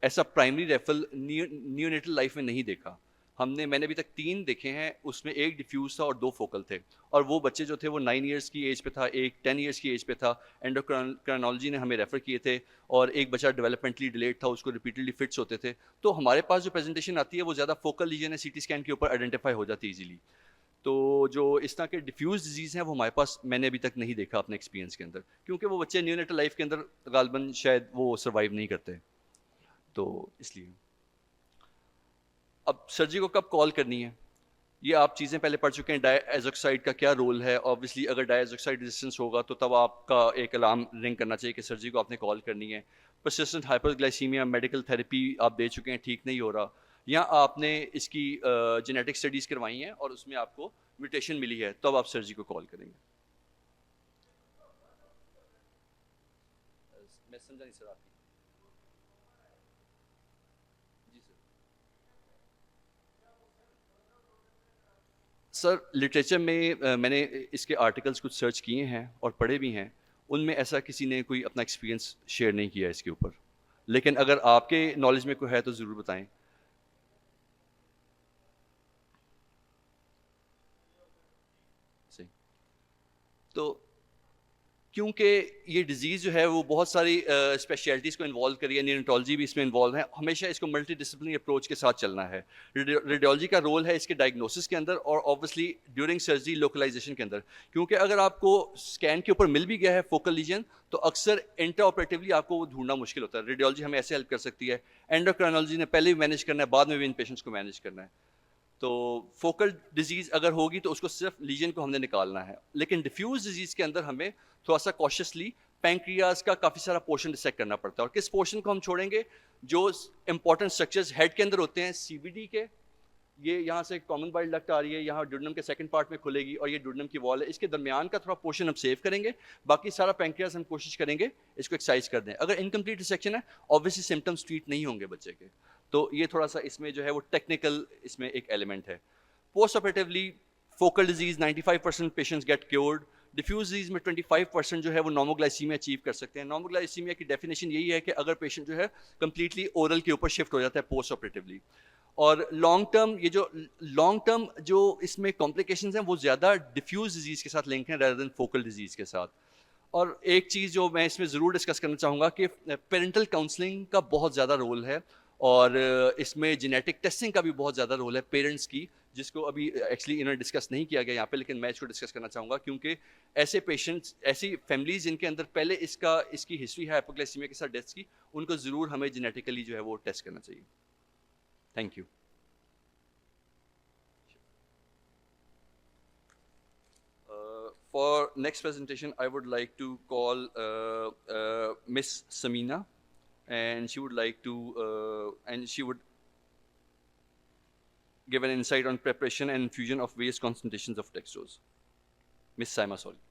ऐसा प्राइमरी रेफरल न्यूनेटल लाइफ में नहीं देखा। मैंने अभी तक 3 देखे हैं, उसमें एक डिफ्यूज था और 2 फोकल थे, और वो बच्चे जो थे वो 9 इयर्स की एज पे था, एक 10 इयर्स की एज पे था। एंडोक्राइनोलॉजी ने हमें रेफ़र किए थे और एक बच्चा डेवलपमेंटली डिलेड था, उसको रिपीटेडली फिट्स होते थे। तो हमारे पास जो प्रेजेंटेशन आती है वो ज़्यादा फोकल लीजन है, सीटी स्कैन के ऊपर आइडेंटिफाई हो जाती है ईजिली। तो जो इस तरह के डिफ्यूज डिजीज़ हैं वो हमारे पास मैंने अभी तक नहीं देखा अपने एक्सपीरियंस के अंदर, क्योंकि वो बच्चे न्यूनेटल लाइफ के अंदर गालबन शायद वो सर्वाइव नहीं करते, तो इसलिए। अब सर्जरी को कब कॉल करनी है, ये आप चीज़ें पहले पढ़ चुके हैं। डायएज़ोक्साइड का क्या रोल है। ऑब्वियसली अगर डायएज़ोक्साइड रेजिस्टेंस होगा तो तब आपका एक अलार्म रिंग करना चाहिए कि सर्जरी को आपने कॉल करनी है। परसिस्टेंट हाइपरग्लाइसीमिया मेडिकल थेरेपी आप दे चुके हैं, ठीक नहीं हो रहा, या आपने इसकी जेनेटिक स्टडीज़ करवाई हैं और उसमें आपको म्यूटेशन मिली है, तब आप सर्जरी को कॉल करेंगे। मैं समझा नहीं सर आपकी। जी सर लिटरेचर में मैंने इसके आर्टिकल्स कुछ सर्च किए हैं और पढ़े भी हैं, उनमें ऐसा किसी ने कोई अपना एक्सपीरियंस शेयर नहीं किया इसके ऊपर, लेकिन अगर आपके नॉलेज में कोई है तो ज़रूर बताएं। सही, तो क्योंकि ये डिजीज़ जो है वो बहुत सारी स्पेशलिटीज़ को इन्वॉल्व करी है, न्यूरोलॉजी भी इसमें इन्वॉल्व है, हमेशा इसको मल्टी डिसिप्लिनरी अप्रोच के साथ चलना है। रेडियोलॉजी का रोल है इसके डायग्नोसिस के अंदर और ऑब्वियसली ड्यूरिंग सर्जरी लोकलाइजेशन के अंदर, क्योंकि अगर आपको स्कैन के ऊपर मिल भी गया है फोकल लीजन तो अक्सर इंट्रा ऑपरेटिवली आपको वो ढूंढना मुश्किल होता है। रेडियोलॉजी हमें ऐसे हेल्प कर सकती है, एंडोक्राइनोलॉजी ने पहले भी मैनेज करना है, बाद में भी इन पेशेंट्स को मैनेज करना है। तो फोकल डिजीज़ अगर होगी तो उसको सिर्फ लीजन को हमने निकालना है, लेकिन डिफ्यूज डिजीज़ के अंदर हमें थोड़ा सा कॉशियसली पैंक्रियाज का काफ़ी सारा पोर्शन डिसेक्ट करना पड़ता है। और किस पोर्शन को हम छोड़ेंगे, जो इंपॉर्टेंट स्ट्रक्चर्स हेड के अंदर होते हैं, सीबीडी के, ये यहाँ से कॉमन बाइल डक्ट आ रही है, यहाँ ड्यूडेनम के सेकंड पार्ट में खुलेगी और ये ड्यूडेनम की वॉल है, इसके दरमियान का थोड़ा पोर्शन हम सेव करेंगे, बाकी सारा पैंक्रियाज हम कोशिश करेंगे इसको एक्सरसाइज कर दें। अगर इनकम्प्लीट डिसेक्शन है ऑब्वियसली सिम्टम्स ट्रीट नहीं होंगे बच्चे के, तो ये थोड़ा सा इसमें जो है वो टेक्निकल इसमें एक एलिमेंट है। Post operatively focal disease 95% patients get cured, diffuse disease में 25% जो है वो नॉर्मोग्लाइसीमिया अचीव कर सकते हैं। नॉर्मोग्लाइसीमिया की डेफिनेशन यही है कि अगर पेशेंट जो है कंप्लीटली ओरल के ऊपर शिफ्ट हो जाता है पोस्ट ऑपरेटिवली। और लॉन्ग टर्म जो इसमें कॉम्प्लिकेशंस हैं वो ज़्यादा डिफ्यूज डिजीज़ के साथ लिंक हैं रेदर देन फोकल डिजीज़ के साथ। और एक चीज़ जो मैं इसमें ज़रूर डिस्कस करना चाहूँगा कि पेरेंटल काउंसलिंग का बहुत ज़्यादा रोल है और इसमें जेनेटिक टेस्टिंग का भी बहुत ज़्यादा रोल है पेरेंट्स की, जिसको अभी एक्चुअली इन्होंने डिस्कस नहीं किया गया यहाँ पे, लेकिन मैं इसको डिस्कस करना चाहूँगा क्योंकि ऐसे पेशेंट्स, ऐसी फैमिलीज जिनके अंदर पहले इसकी हिस्ट्री है हाइपोग्लाइसीमिया के साथ डेथ्स की, उनको ज़रूर हमें जेनेटिकली जो है वो टेस्ट करना चाहिए। Thank you. For next presentation, I would like to call Miss Samina, and she would like to, and she would give an insight on preparation and infusion of various concentrations of dextrose. Miss Saima, sorry.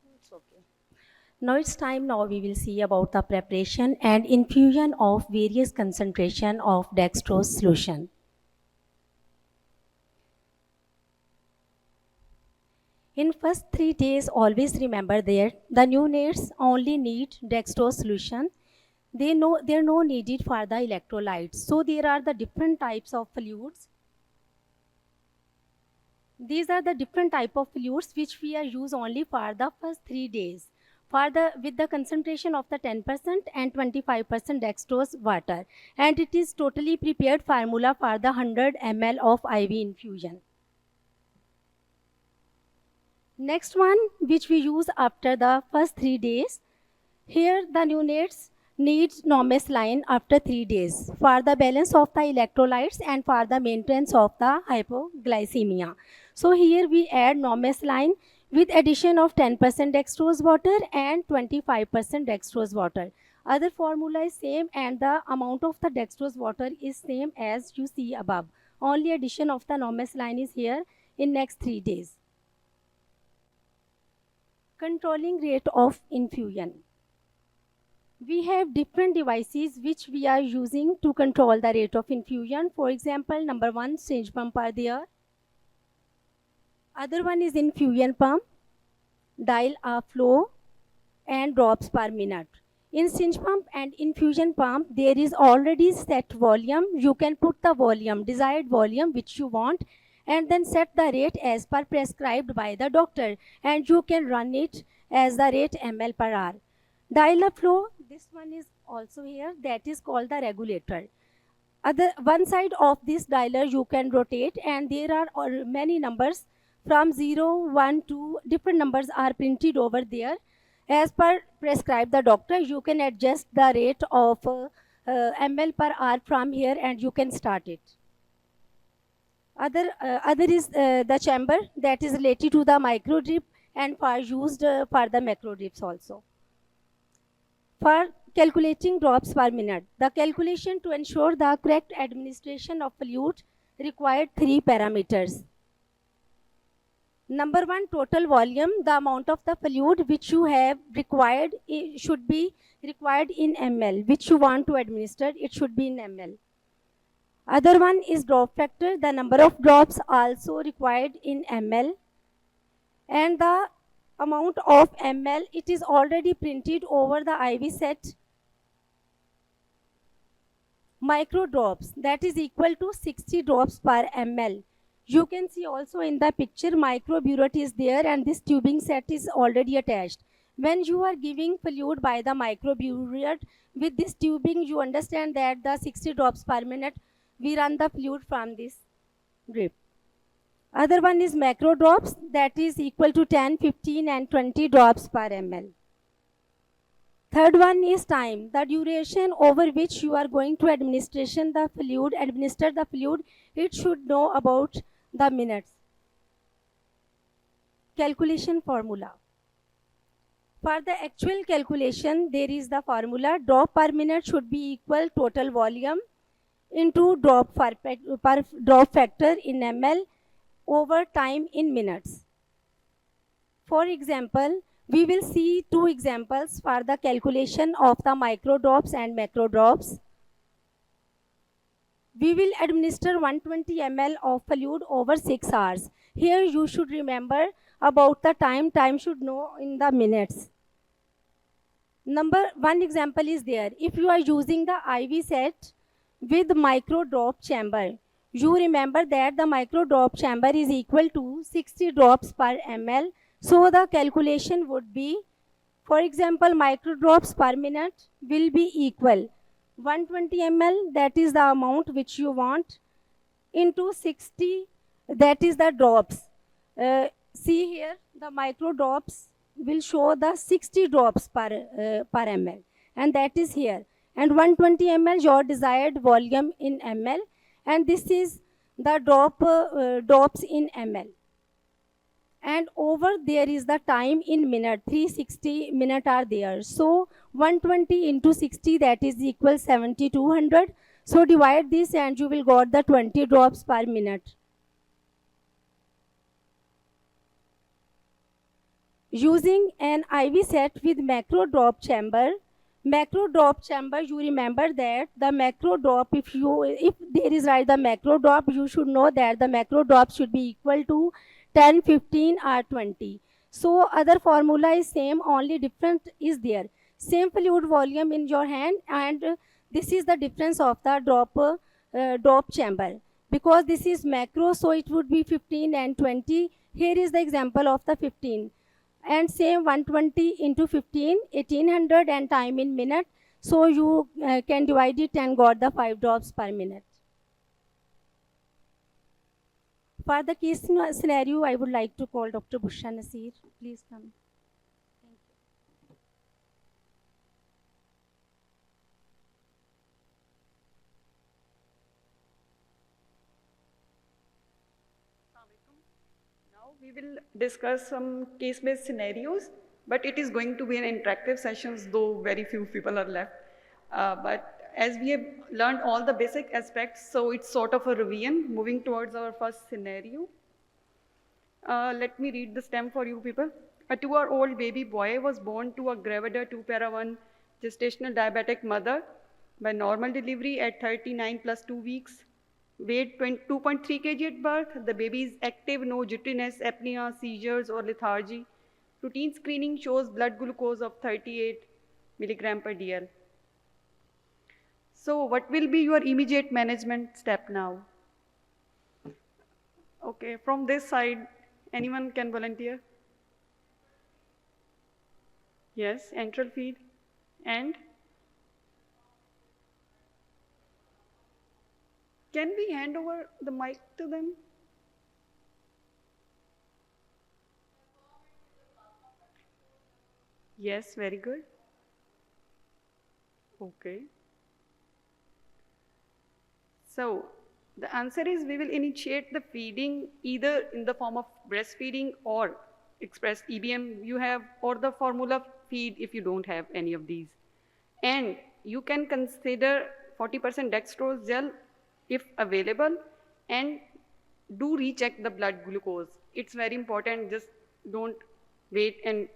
It's okay. Now it's time. Now we will see about the preparation and infusion of various concentration of dextrose solution. In first 3 days, always remember that the neonates only need dextrose solution. They're no needed for the electrolytes. So there are the different types of fluids. These are the different type of fluids which we are use only for the first 3 days. With the concentration of the 10% and 25% dextrose water, and it is totally prepared formula for the 100 ml of IV infusion. Next one, which we use after the first 3 days. Here the neonates need normesaline after 3 days for the balance of the electrolytes and for the maintenance of the hypoglycemia. So here we add normesaline with addition of 10% dextrose water and 25% dextrose water. Other formula is same and the amount of the dextrose water is same as you see above. Only addition of the normesaline is here in next 3 days. Controlling rate of infusion. We have different devices which we are using to control the rate of infusion. For example, number 1, syringe pump are there. Other one is infusion pump, dial a flow, and drops per minute. In syringe pump and infusion pump, there is already set volume. You can put the volume, desired volume which you want, and then set the rate as per prescribed by the doctor, and you can run it as the rate ml per hour. Dial a flow, this one is also here, that is called the regulator. One side of this dialer you can rotate, and there are many numbers from 0, 1, 2, different numbers are printed over there. As per prescribed the doctor, you can adjust the rate of ml per hour from here, and you can start it. Other is the chamber that is related to the micro drip and for used for the macro drips also. For calculating drops per minute, the calculation to ensure the correct administration of fluid required 3 parameters. Number 1, total volume, the amount of the fluid which you have required should be required in ml, which you want to administer, it should be in ml. Other one is drop factor, the number of drops also required in ml. And the amount of ml, it is already printed over the IV set. Micro drops, that is equal to 60 drops per ml. You can see also in the picture, microburette is there and this tubing set is already attached. When you are giving fluid by the microburette with this tubing, you understand that the 60 drops per minute, we run the fluid from this drip. Other one is macro drops, that is equal to 10, 15 and 20 drops per ml. Third one is time, the duration over which you are going to administer the fluid, it should know about the minutes. Calculation formula. For the actual calculation, there is the formula, drop per minute should be equal total volume into drop factor in ml over time in minutes. For example, we will see 2 examples for the calculation of the micro drops and macro drops. We will administer 120 ml of fluid over 6 hours. Here you should remember about the time. Time should know in the minutes. Number 1 example is there. If you are using the IV set with micro drop chamber, you remember that the micro drop chamber is equal to 60 drops per ml. So the calculation would be, for example, micro drops per minute will be equal 120 ml, that is the amount which you want, into 60, that is the drops. See here, the micro drops will show the 60 drops per ml, and that is here. And 120 ml, your desired volume in ml, and this is the drops in ml. And over there is the time in minute, 360 minutes are there. So 120 into 60, that is equal 7200. So divide this and you will got the 20 drops per minute. using an IV set with macro drop chamber. Macro drop chamber, you remember that the macro drop, if there is right the macro drop, you should know that the macro drop should be equal to 10, 15 or 20. So other formula is same, only different is there. Same fluid volume in your hand, and this is the difference of the drop chamber. Because this is macro, so it would be 15 and 20. Here is the example of the 15. And same 120 into 15, 1800 and time in minute. So you can divide it and got the 5 drops per minute. For the case scenario, I would like to call Dr. Bushra Nasir. Please come. Now we will discuss some case-based scenarios, but it is going to be an interactive sessions, though very few people are left. But as we have learned all the basic aspects, so it's sort of a revision, moving towards our first scenario. Let me read the stem for you people. A 2-year-old baby boy was born to a Gravida 2-para-1 gestational diabetic mother by normal delivery at 39 plus 2 weeks. Weight 2.3 kg at birth. The baby is active, no jitteriness, apnea, seizures or lethargy. Routine screening shows blood glucose of 38 milligram per dl. So what will be your immediate management step now? Okay, from this side, anyone can volunteer? Yes, enteral feed. And? Can we hand over the mic to them? Yes, very good. Okay. So the answer is we will initiate the feeding either in the form of breastfeeding or express EBM you have, or the formula feed if you don't have any of these. And you can consider 40% dextrose gel if available, and do recheck the blood glucose. It's very important, just don't wait and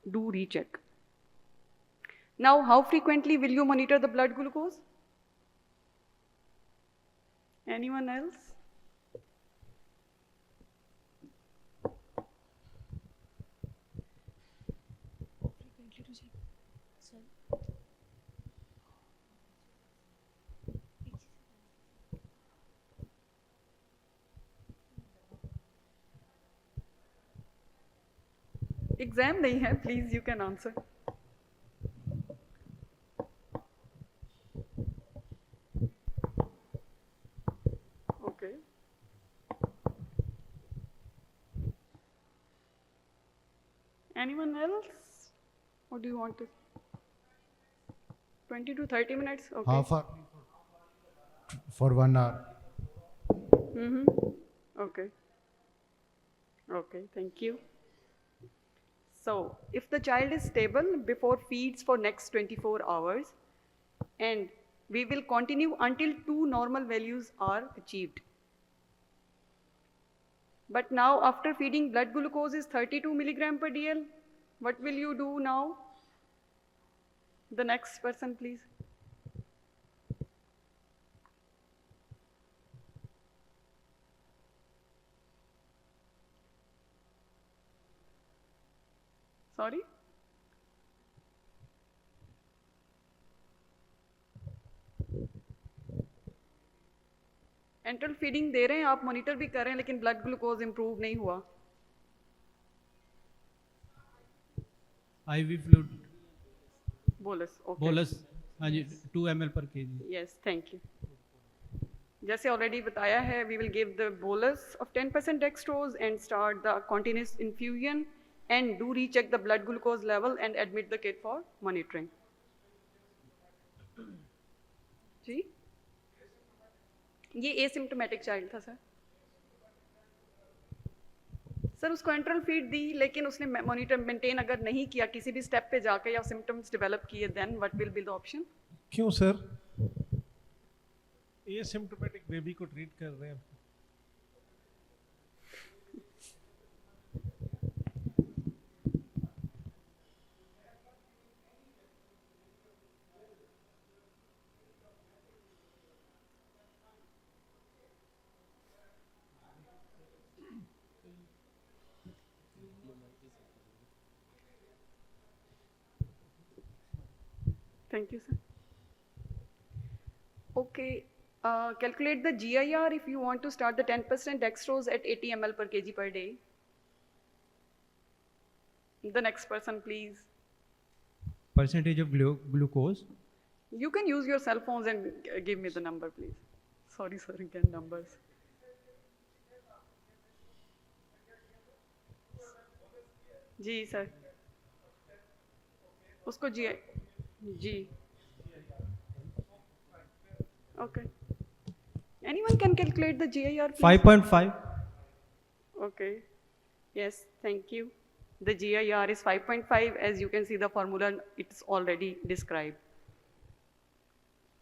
do recheck. Now, how frequently will you monitor the blood glucose? Anyone else? Exam nahi hai, please you can answer. Okay. Anyone else? What do you want to? 20 to 30 minutes? Okay. Half hour for 1 hour. Okay. Okay, thank you. So, if the child is stable before feeds for next 24 hours, and we will continue until 2 normal values are achieved. But now after feeding, blood glucose is 32 milligram per dl. What will you do now? The next person, please. Sorry? Enteral feeding दे रहे हैं आप, monitor भी कर रहे हैं, लेकिन blood glucose improve नहीं हुआ. IV fluid. Bolus. Okay. Bolus. हाँ जी, 2 ml per kg. Yes, thank you. जैसे ऑलरेडी बताया है, we will give the bolus of 10% dextrose and start the continuous infusion and do recheck the blood glucose level and admit the kid for monitoring. जी? ये asymptomatic child था sir. Sir उसको enteral feed दी, लेकिन उसने monitor maintain अगर नहीं किया किसी भी स्टेप पे जाके या सिम्टम्स डेवलप किए, then what will be the option? क्यों सर? एसिम्प्टोमेटिक बेबी को ट्रीट कर रहे हैं. Thank you, sir. Okay, calculate the GIR if you want to start the 10% dextrose at 80 ml per kg per day. The next person, please. Percentage of glucose. You can use your cell phones and give me the number, please. Sorry, sir, again numbers. Ji sir उसको जी okay. Anyone can calculate the GIR, please? 5.5. Okay. Yes, thank you. The GIR is 5.5. As you can see the formula, it's already described.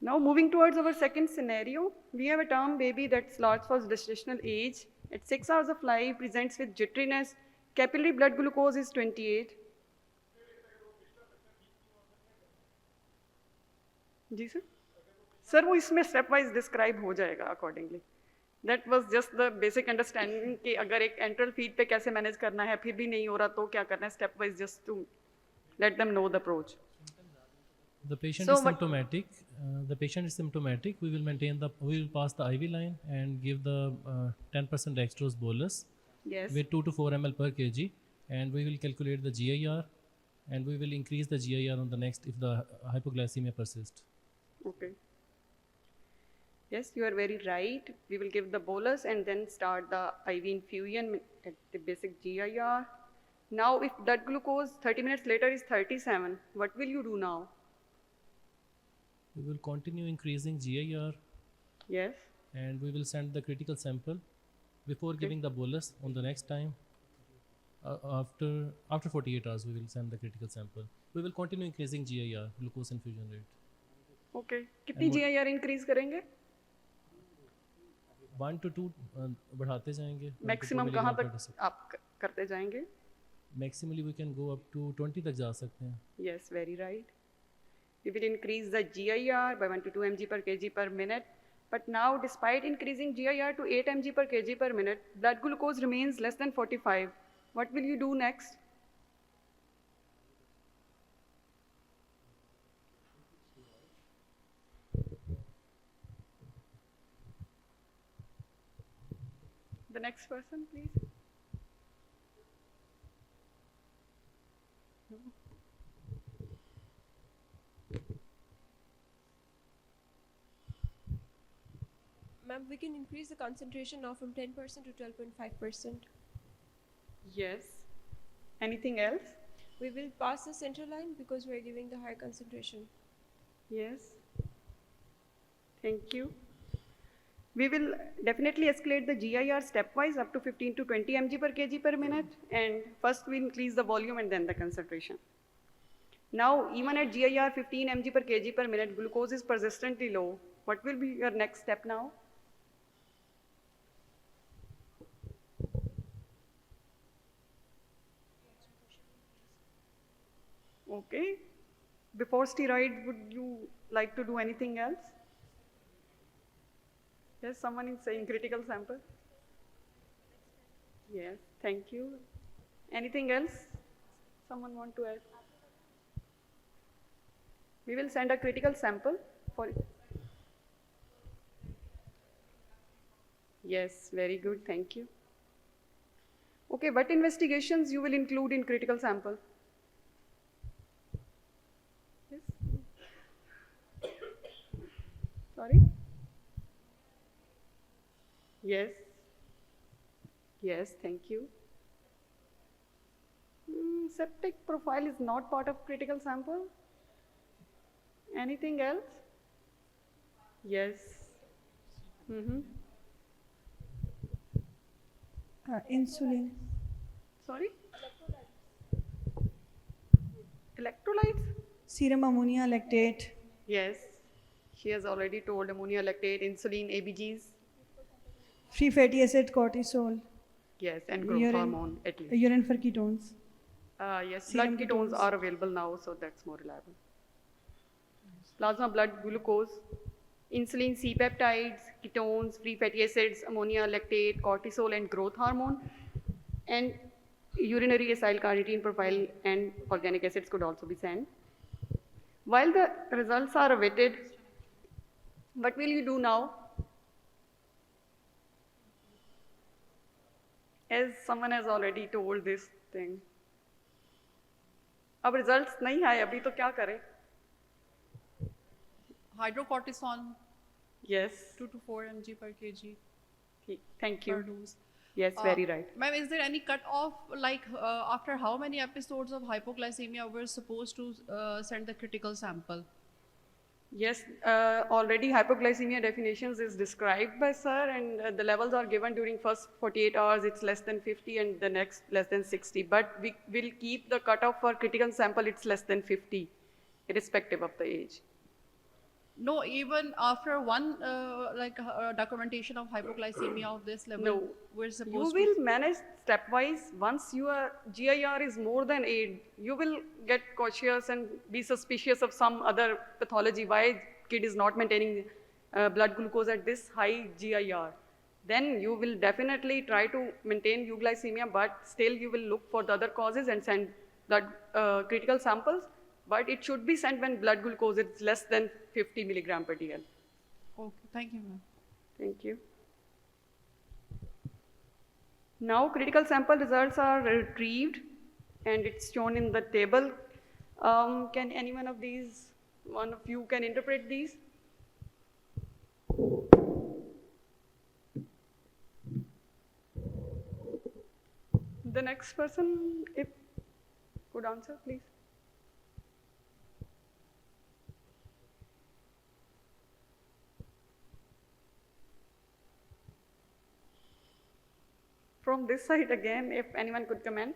Now moving towards our second scenario, we have a term baby that starts for gestational age. At 6 hours of life, presents with jitteriness. Capillary blood glucose is 28. जी sir sir वो इसमें stepwise describe हो जाएगा accordingly that was just the basic understanding कि अगर एक enteral feed पे कैसे मैनेज करना है फिर भी नहीं हो रहा तो क्या करना है stepwise just to let them know the approach The patient is symptomatic. We will pass the IV line and give the 10% dextrose bolus with 2 to 4 ml per kg, and we will calculate the GIR, and we will increase the GIR on the next if the hypoglycemia persists. Okay. Yes, you are very right. We will give the bolus and then start the IV infusion at the basic GIR. Now, if blood glucose 30 minutes later is 37, what will you do now? We will continue increasing GIR. Yes. And we will send the critical sample before giving the bolus on the next time. After 48 hours, we will send the critical sample. We will continue increasing GIR, glucose infusion rate. Okay. कितनी GIR increase करेंगे? 1 to 2 बढ़ाते जाएंगे. Maximum कहाँ तक आप करते जाएंगे? Maximally we can go up to 20 तक जा सकते हैं. Yes, very right. We will increase the GIR by 1 to 2 mg per kg per minute. But now, despite increasing GIR to 8 mg per kg per minute, blood glucose remains less than 45. What will you do next? The next person, please. Ma'am, we can increase the concentration now from 10% to 12.5%. Yes. Anything else? We will pass the central line because we are giving the high concentration. Yes. Thank you. We will definitely escalate the GIR stepwise up to 15 to 20 mg per kg per minute, and first we increase the volume and then the concentration. Now, even at GIR 15 mg per kg per minute, glucose is persistently low. What will be your next step now? Okay. Before steroid, would you like to do anything else? Yes, someone is saying critical sample. Yes, thank you. Anything else? Someone want to add? We will send a critical sample for. Yes, very good, thank you. Okay, what investigations you will include in critical sample? Sorry? Yes. Yes, thank you. Septic profile is not part of critical sample. Anything else? Yes. Insulin. Sorry? Electrolytes? Serum ammonia lactate. Yes. She has already told ammonia lactate, insulin, ABGs. Free fatty acid, cortisol. Yes, and growth hormone at least. Urine for ketones. Yes, Serum blood ketones are available now, so that's more reliable. Plasma blood glucose, insulin, C-peptides, ketones, free fatty acids, ammonia lactate, cortisol, and growth hormone. And urinary acyl carnitine profile and organic acids could also be sent. While the results are awaited, what will you do now? As someone has already told this thing. अब results नहीं आए अभी तो क्या करें? Hydrocortisone. Yes. 2 to 4 mg per kg. Thank you. Per dose. Yes, very right. Ma'am, is there any cut-off, like after how many episodes of hypoglycemia we're supposed to send the critical sample? Yes, already hypoglycemia definitions is described by sir, and the levels are given during first 48 hours, it's less than 50, and the next less than 60. But we will keep the cutoff for critical sample, it's less than 50, irrespective of the age. No, even after one documentation of hypoglycemia of this level, No, we're supposed you will manage stepwise. Once your GIR is more than 8, you will get cautious and be suspicious of some other pathology. Why kid is not maintaining blood glucose at this high GIR? Then you will definitely try to maintain euglycemia, but still you will look for the other causes and send blood critical samples. But it should be sent when blood glucose is less than 50 milligram per DL. Okay, thank you, ma'am. Thank you. Now critical sample results are retrieved and it's shown in the table. Can any one of you can interpret these? The next person, if could answer, please. From this side again, if anyone could comment.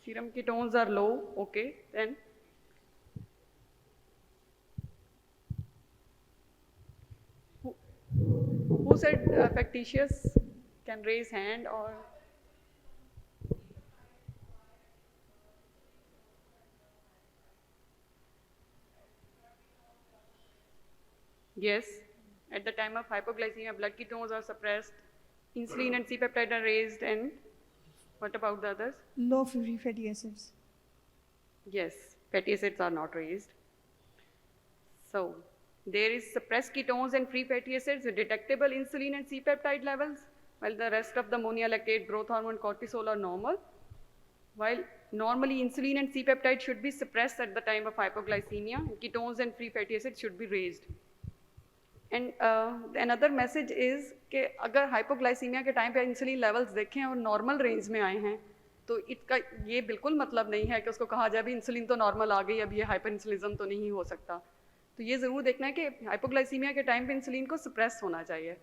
Serum ketones are low, okay, then. Who said factitious? Can raise hand or. Yes, at the time of hypoglycemia, blood ketones are suppressed, insulin and C-peptide are raised, and what about the others? Low free fatty acids. Yes, fatty acids are not raised. So, there is suppressed ketones and free fatty acids with detectable insulin and C-peptide levels, while the rest of the ammonia, lactate, growth hormone, cortisol are normal. While normally insulin and C-peptide should be suppressed at the time of hypoglycemia, ketones and free fatty acids should be raised. And another message is कि अगर hypoglycemia के time पे insulin levels देखें और normal range में आए हैं तो इसका ये बिल्कुल मतलब नहीं है कि उसको कहा जाए भी इंसुलिन तो नॉर्मल आ गई अब ये हाइपर इंसुलिज्म तो नहीं हो सकता तो ये ज़रूर देखना है कि हाइपोग्लाइसीमिया के टाइम पे इंसुलिन को सप्रेस होना चाहिए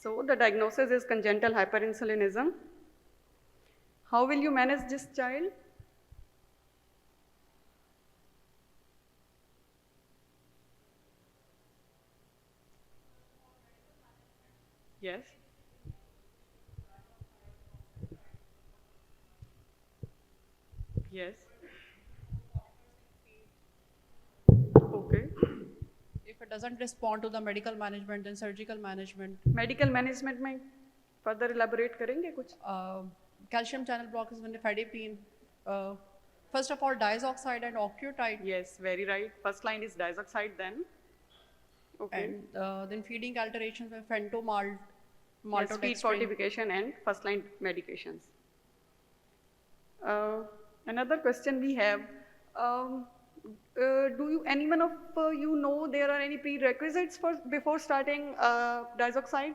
So the diagnosis is congenital hyperinsulinism. How will you manage this child? Yes. Yes. Okay. If it doesn't respond to the medical management, then surgical management. Medical management में further elaborate करेंगे कुछ? Calcium channel blockers, nifedipine. First of all, diazoxide and octreotide. Yes, very right. First line is diazoxide then. Okay. And then feeding alterations with fentomalt, yes, feed fortification and first line medications. Another question we have, do anyone of you know there are any prerequisites before starting diazoxide?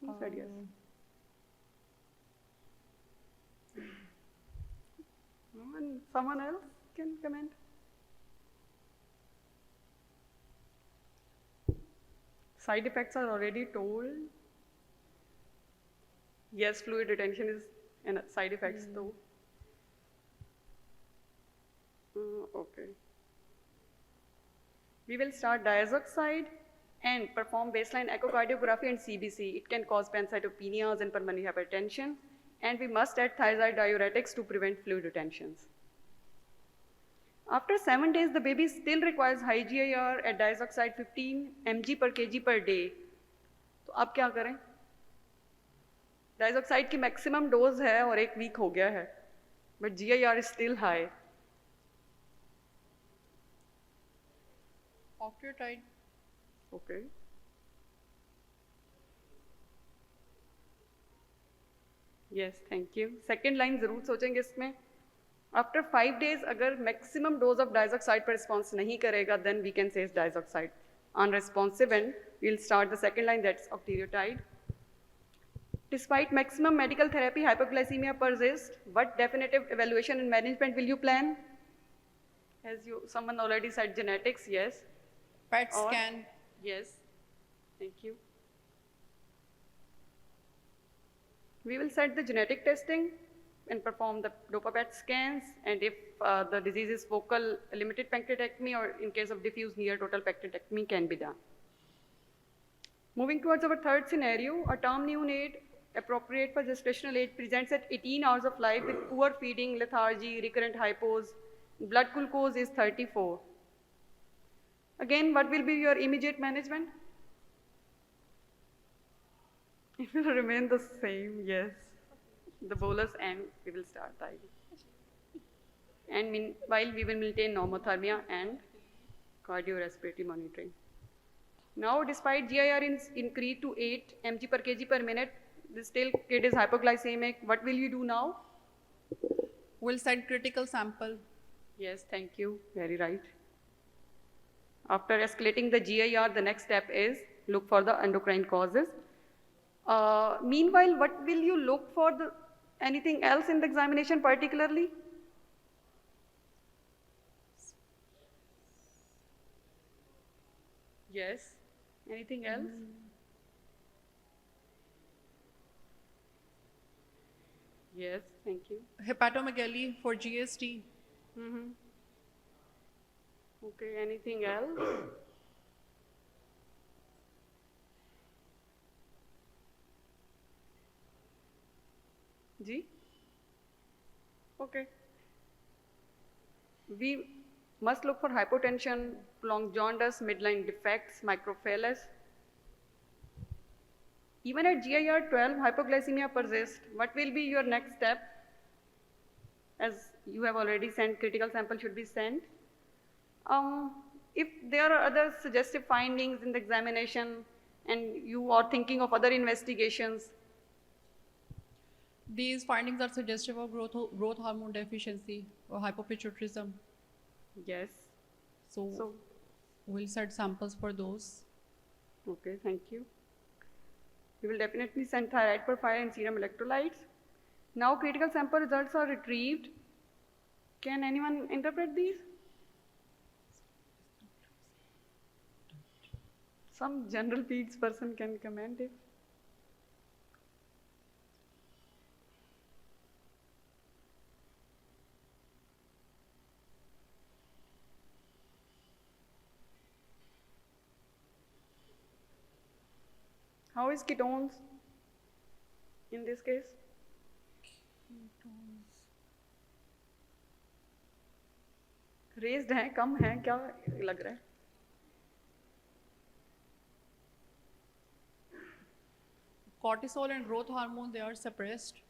Who said yes? Someone else can comment? Side effects are already told. Yes, fluid retention is a side effects though. Okay. We will start diazoxide and perform baseline echocardiography and CBC. It can cause pancytopenias and pulmonary hypertension. And we must add thiazide diuretics to prevent fluid retentions. After 7 days, the baby still requires high GIR at diazoxide 15 mg per kg per day. तो आप क्या करें? डाइजॉक्साइड की maximum dose है और 1 week हो गया है, but GIR is still high. Octreotide. Okay. Yes, thank you. Second line जरूर सोचेंगे इसमें. After 5 days, अगर maximum dose of diazoxide पर response नहीं करेगा, then we can say it's diazoxide unresponsive, and we'll start the second line, that's octreotide. Despite maximum medical therapy, hypoglycemia persists. What definitive evaluation and management will you plan? As someone already said, genetics, yes. PET scan. Yes, thank you. We will set the genetic testing and perform the DOPA-PET scans, and if the disease is focal, limited pancreatectomy, or in case of diffuse near total pancreatectomy can be done. Moving towards our third scenario, a term neonate appropriate for gestational age presents at 18 hours of life with poor feeding, lethargy, recurrent hypos. Blood glucose is 34. Again, what will be your immediate management? It will remain the same, yes. The bolus, and we will start the IV. And meanwhile, we will maintain normothermia and cardiorespiratory monitoring. Now, despite GIR increased to 8 mg per kg per minute, the still kid is hypoglycemic. What will you do now? We'll send critical sample. Yes, thank you. Very right. After escalating the GIR, the next step is look for the endocrine causes. Meanwhile, what will you look for? Anything else in the examination particularly? Yes. Anything else? Yes, thank you. Hepatomegaly for GST. Okay, anything else? Ji? Okay. We must look for hypotension, prolonged jaundice, midline defects, microcephalus. Even at GIR 12, hypoglycemia persists. What will be your next step? As you have already sent, critical sample should be sent. If there are other suggestive findings in the examination and you are thinking of other investigations, these findings are suggestive of growth hormone deficiency or hypopituitarism. Yes. So we'll set samples for those. Okay, thank you. We will definitely send thyroid profile and serum electrolytes. Now critical sample results are retrieved. Can anyone interpret these? Some general peds person can comment it. How is ketones in this case? Raised हैं, कम हैं, क्या लग रहा है? Cortisol and growth hormone, they are suppressed.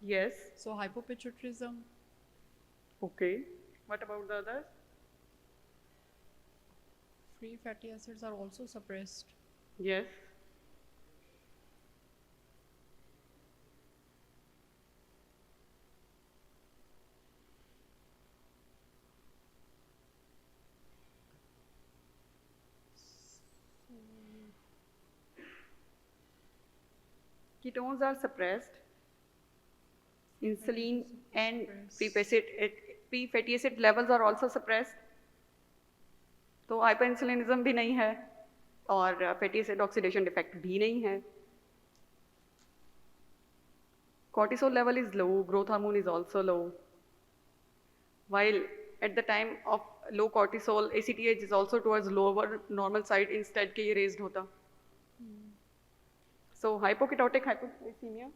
Yes. So hypopituitarism. Okay. What about the others? Free fatty acids are also suppressed. Yes. Ketones are suppressed. Insulin and pre-fatty acid levels are also suppressed. तो hyperinsulinism भी नहीं है और fatty acid oxidation defect भी नहीं है. Cortisol level is low, growth hormone is also low. While at the time of low cortisol, ACTH is also towards lower normal side, instead के ये raised होता. So hypoketotic hypoglycemia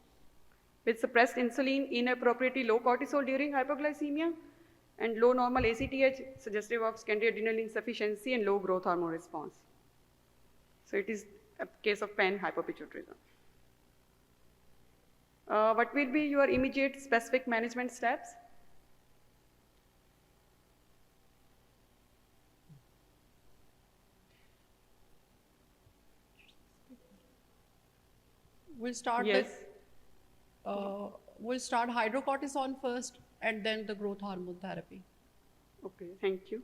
with suppressed insulin, inappropriately low cortisol during hypoglycemia, and low normal ACTH suggestive of secondary adrenal insufficiency and low growth hormone response. So it is a case of pan-hypopituitarism. What will be your immediate specific management steps? We'll start Yes. we'll start hydrocortisone first and then the growth hormone therapy. Okay, thank you.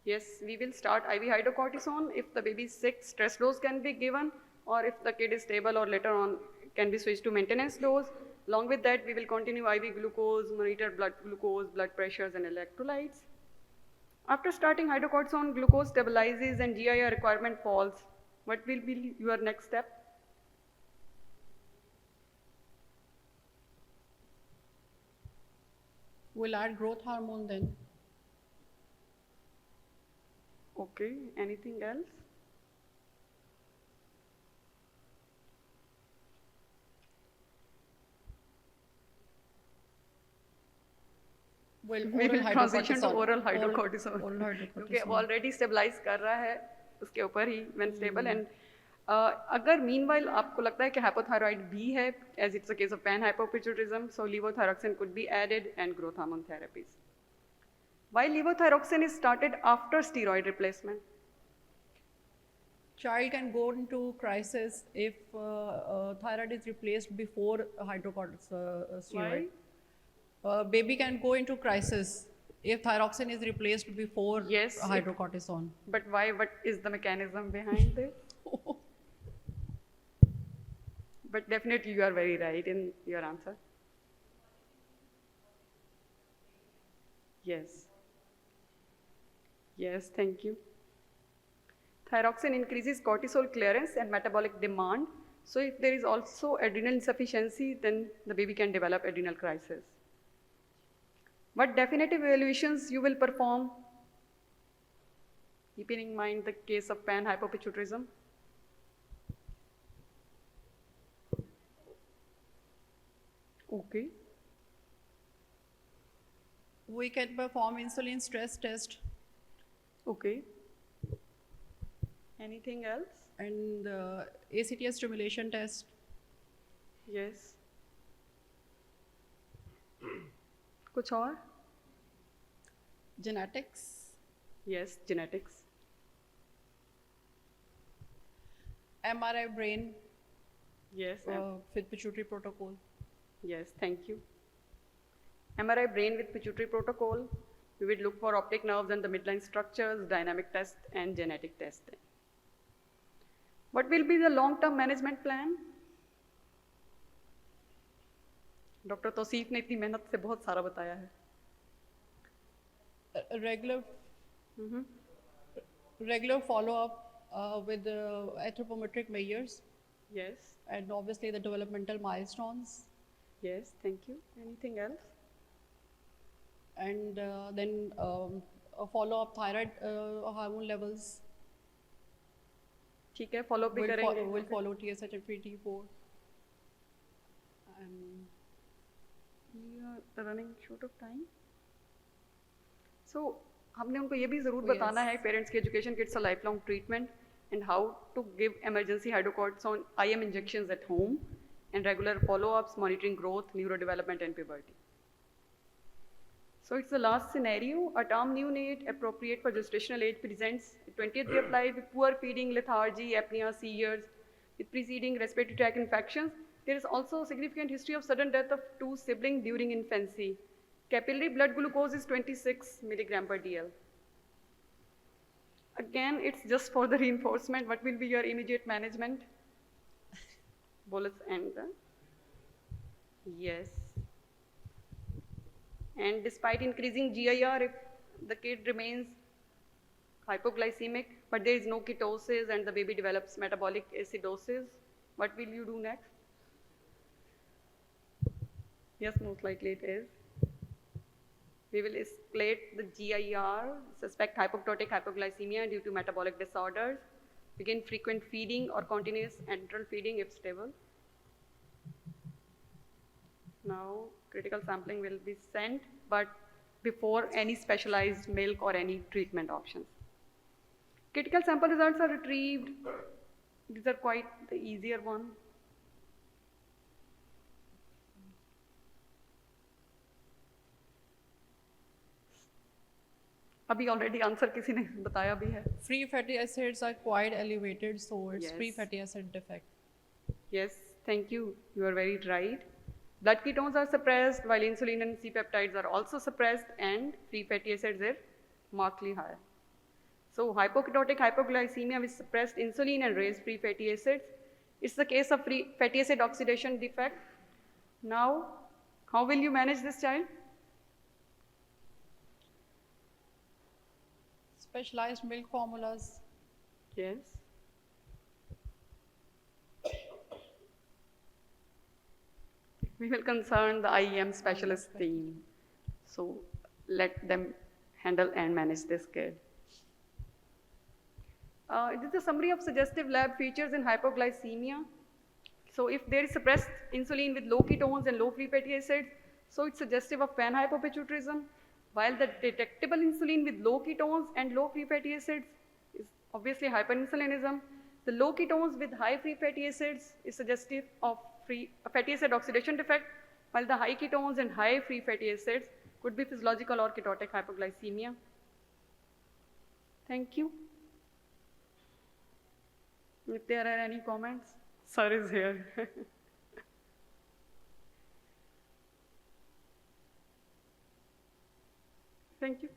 Yes, we will start IV hydrocortisone. If the baby is sick, stress dose can be given, or if the kid is stable or later on can be switched to maintenance dose. Along with that, we will continue IV glucose, monitor blood glucose, blood pressures and electrolytes. After starting hydrocortisone, glucose stabilizes and GIR requirement falls. What will be your next step? We'll add growth hormone then. Okay, anything else? Well, We will transition to oral Oral hydrocortisone. hydrocortisone. क्योंकि अब already stabilise कर रहा है उसके ऊपर ही when stable and अगर meanwhile आपको लगता है कि hypothyroid भी है as it's a case of pan-hypopituitarism, so levothyroxine could be added and growth hormone therapies. Why levothyroxine is started after steroid replacement? Child can go into crisis if thyroid is replaced before hydrocortisone. Baby can go into crisis if thyroxine is replaced before hydrocortisone. But why? What is the mechanism behind this? But definitely you are very right in your answer. Yes. Yes, thank you. Thyroxine increases cortisol clearance and metabolic demand. So if there is also adrenal insufficiency, then the baby can develop adrenal crisis. What definitive evaluations you will perform, keeping in mind the case of pan-hypopituitarism? Okay. We can perform insulin stress test. Okay. Anything else? And ACTH stimulation test. Yes. कुछ और? Genetics. Yes, genetics. MRI brain. Yes. With pituitary protocol. Yes, thank you. MRI brain with pituitary protocol. We will look for optic nerves and the midline structures, dynamic test and genetic testing. What will be the long-term management plan? Doctor Tauseef ने इतनी मेहनत से बहुत सारा बताया है. Regular follow-up with anthropometric measures. Yes. And obviously the developmental milestones. Yes, thank you. Anything else? And then a follow-up thyroid hormone levels. ठीक है, follow-up भी करेंगे. We'll follow TSH and PT4. We are running short of time. So हमने उनको ये भी ज़रूर बताना है पेरेंट्स की एजुकेशन कि it's a life long treatment and how to give emergency hydrocortisone IM injections at home and regular follow-ups, monitoring growth, neurodevelopment and puberty. So it's the last scenario. A term neonate appropriate for gestational age presents 20th day of life with poor feeding, lethargy, apnea, seizures, with preceding respiratory tract infections. There is also a significant history of sudden death of 2 siblings during infancy. Capillary blood glucose is 26 milligram per dl. Again, it's just for the reinforcement. What will be your immediate management? Bolus and yes. And despite increasing GIR, if the kid remains hypoglycemic, but there is no ketosis and the baby develops metabolic acidosis, what will you do next? Yes, most likely it is. We will escalate the GIR, suspect hypoptotic hypoglycemia due to metabolic disorders, begin frequent feeding or continuous enteral feeding if stable. Now, critical sampling will be sent, but before any specialized milk or any treatment options. Critical sample results are retrieved. These are quite the easier one. अभी already answer किसी ने बताया भी है. Free fatty acids are quite elevated, so it's Yes. free fatty acid defect. Yes, thank you. You are very right. Blood ketones are suppressed while insulin and C-peptides are also suppressed and free fatty acids are markedly higher. So hypoketotic hypoglycemia with suppressed insulin and raised free fatty acids. It's the case of free fatty acid oxidation defect. Now, how will you manage this child? Specialized milk formulas. Yes. We will concern the IEM specialist team. So let them handle and manage this kid. This is a summary of suggestive lab features in hypoglycemia. So if there is suppressed insulin with low ketones and low free fatty acids, so it's suggestive of panhypopituitarism, while the detectable insulin with low ketones and low free fatty acids is obviously hyperinsulinism. The low ketones with high free fatty acids is suggestive of fatty acid oxidation defect, while the high ketones and high free fatty acids could be physiological or ketotic hypoglycemia. Thank you. If there are any comments, sir is here. Thank you.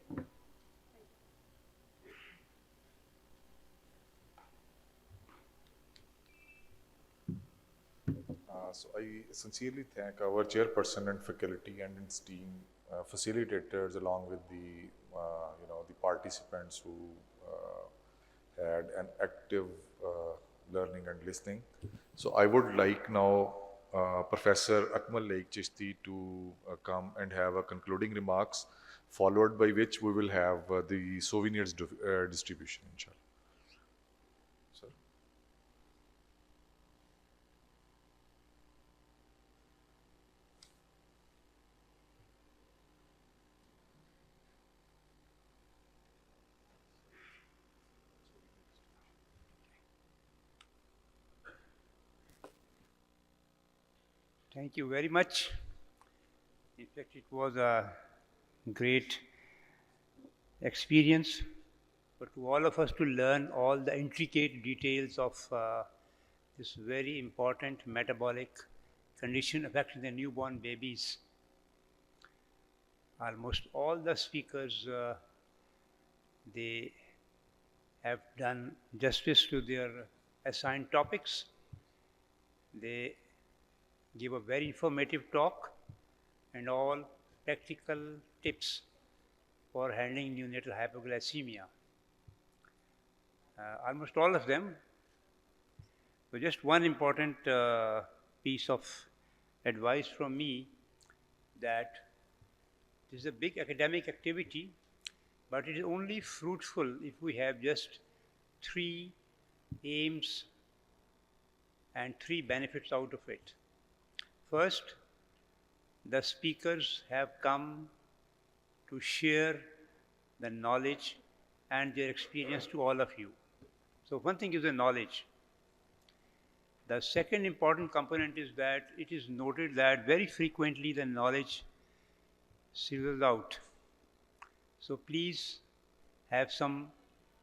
So I sincerely thank our chairperson and faculty and its team, facilitators, along with the the participants who had an active learning and listening. So I would like now Professor Akmal Laik Chishti to come and have a concluding remarks, followed by which we will have the souvenirs distribution, inshallah. Sir. Thank you very much. In fact, it was a great experience for all of us to learn all the intricate details of this very important metabolic condition affecting the newborn babies. Almost all the speakers, they have done justice to their assigned topics. They give a very informative talk and all practical tips for handling neonatal hypoglycemia. Almost all of them. So just one important piece of advice from me, that this is a big academic activity, but it is only fruitful if we have just 3 aims and 3 benefits out of it. First, the speakers have come to share the knowledge and their experience to all of you. So one thing is the knowledge. The second important component is that it is noted that very frequently the knowledge sizzles out. So please have some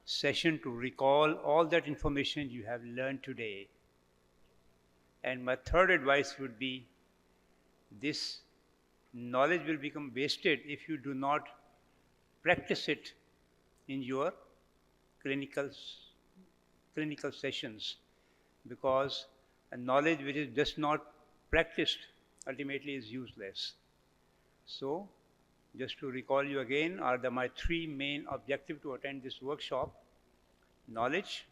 session to recall all that information you have learned today. And my third advice would be, this knowledge will become wasted if you do not practice it in your clinical sessions, because a knowledge which is just not practiced ultimately is useless. So, just to recall you again, are my 3 main objectives to attend this workshop. Knowledge,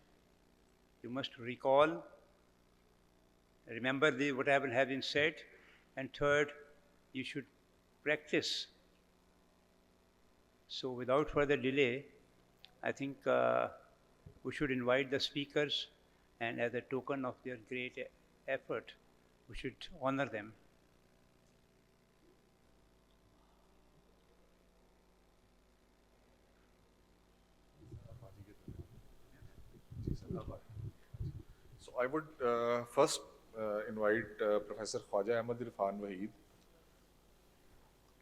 you must recall, remember what have been said. And third, you should practice. So without further delay, I think we should invite the speakers, and as a token of their great effort, we should honor them. I would first invite Professor Khwaja Ahmad Irfan Waheed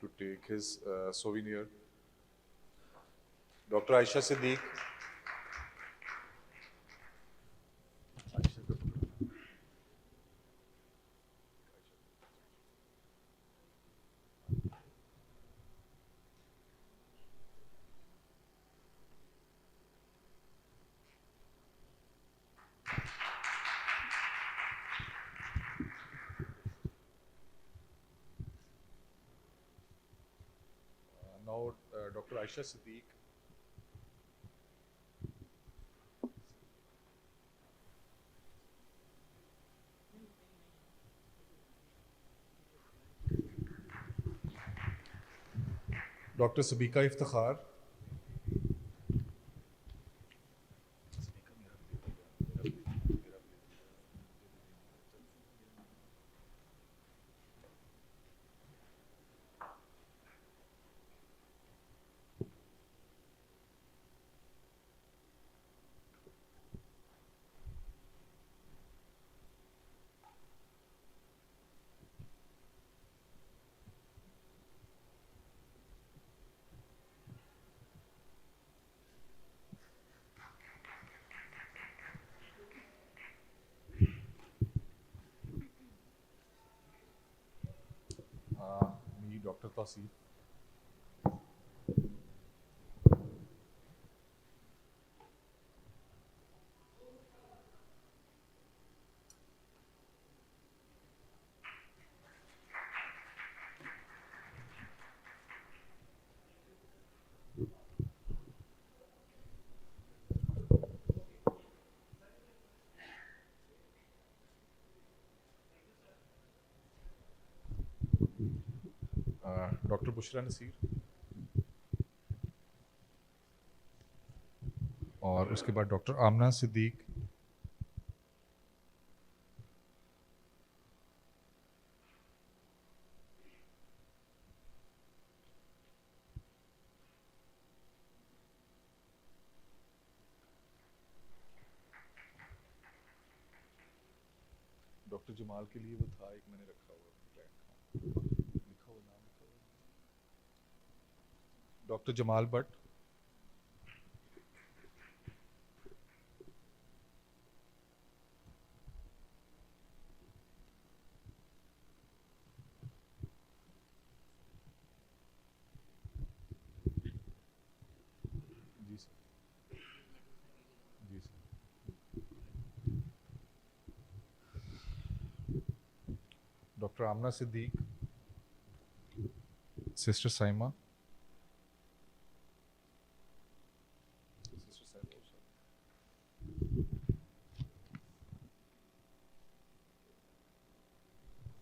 to take his souvenir. Dr. Aisha Siddiq. Now, Dr. Aisha Siddiq. Dr. Sabika Iftikhar. Me, Dr. Tausif. Dr. Bushra Nasir. और उसके बाद doctor Amna Siddique. Doctor Jamal के लिए वो था एक मैंने रखा हुआ लिखा हुआ नाम लिखा हुआ. डॉक्टर जमाल भट्ट. जी सर. जी sir. Doctor Amna Siddiq. Sister Saima.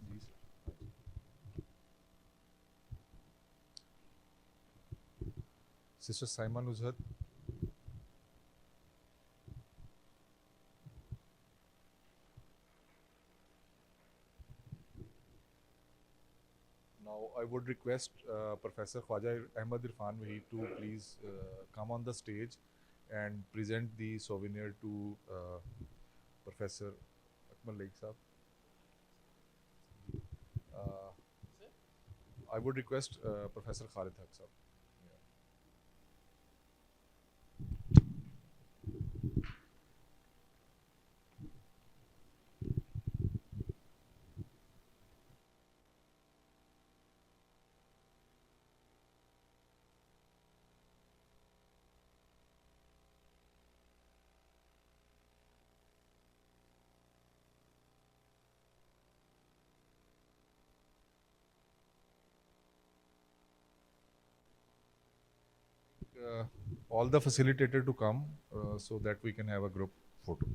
जी sir. Sister Saima Nuzhat. Now I would request Professor Khwaja Ahmad Irfan Waheed to please come on the stage and present the souvenir to Professor Akmal Laik Saab. I would request Professor Khalid Haq Saab. All the facilitator to come so that we can have a group photo.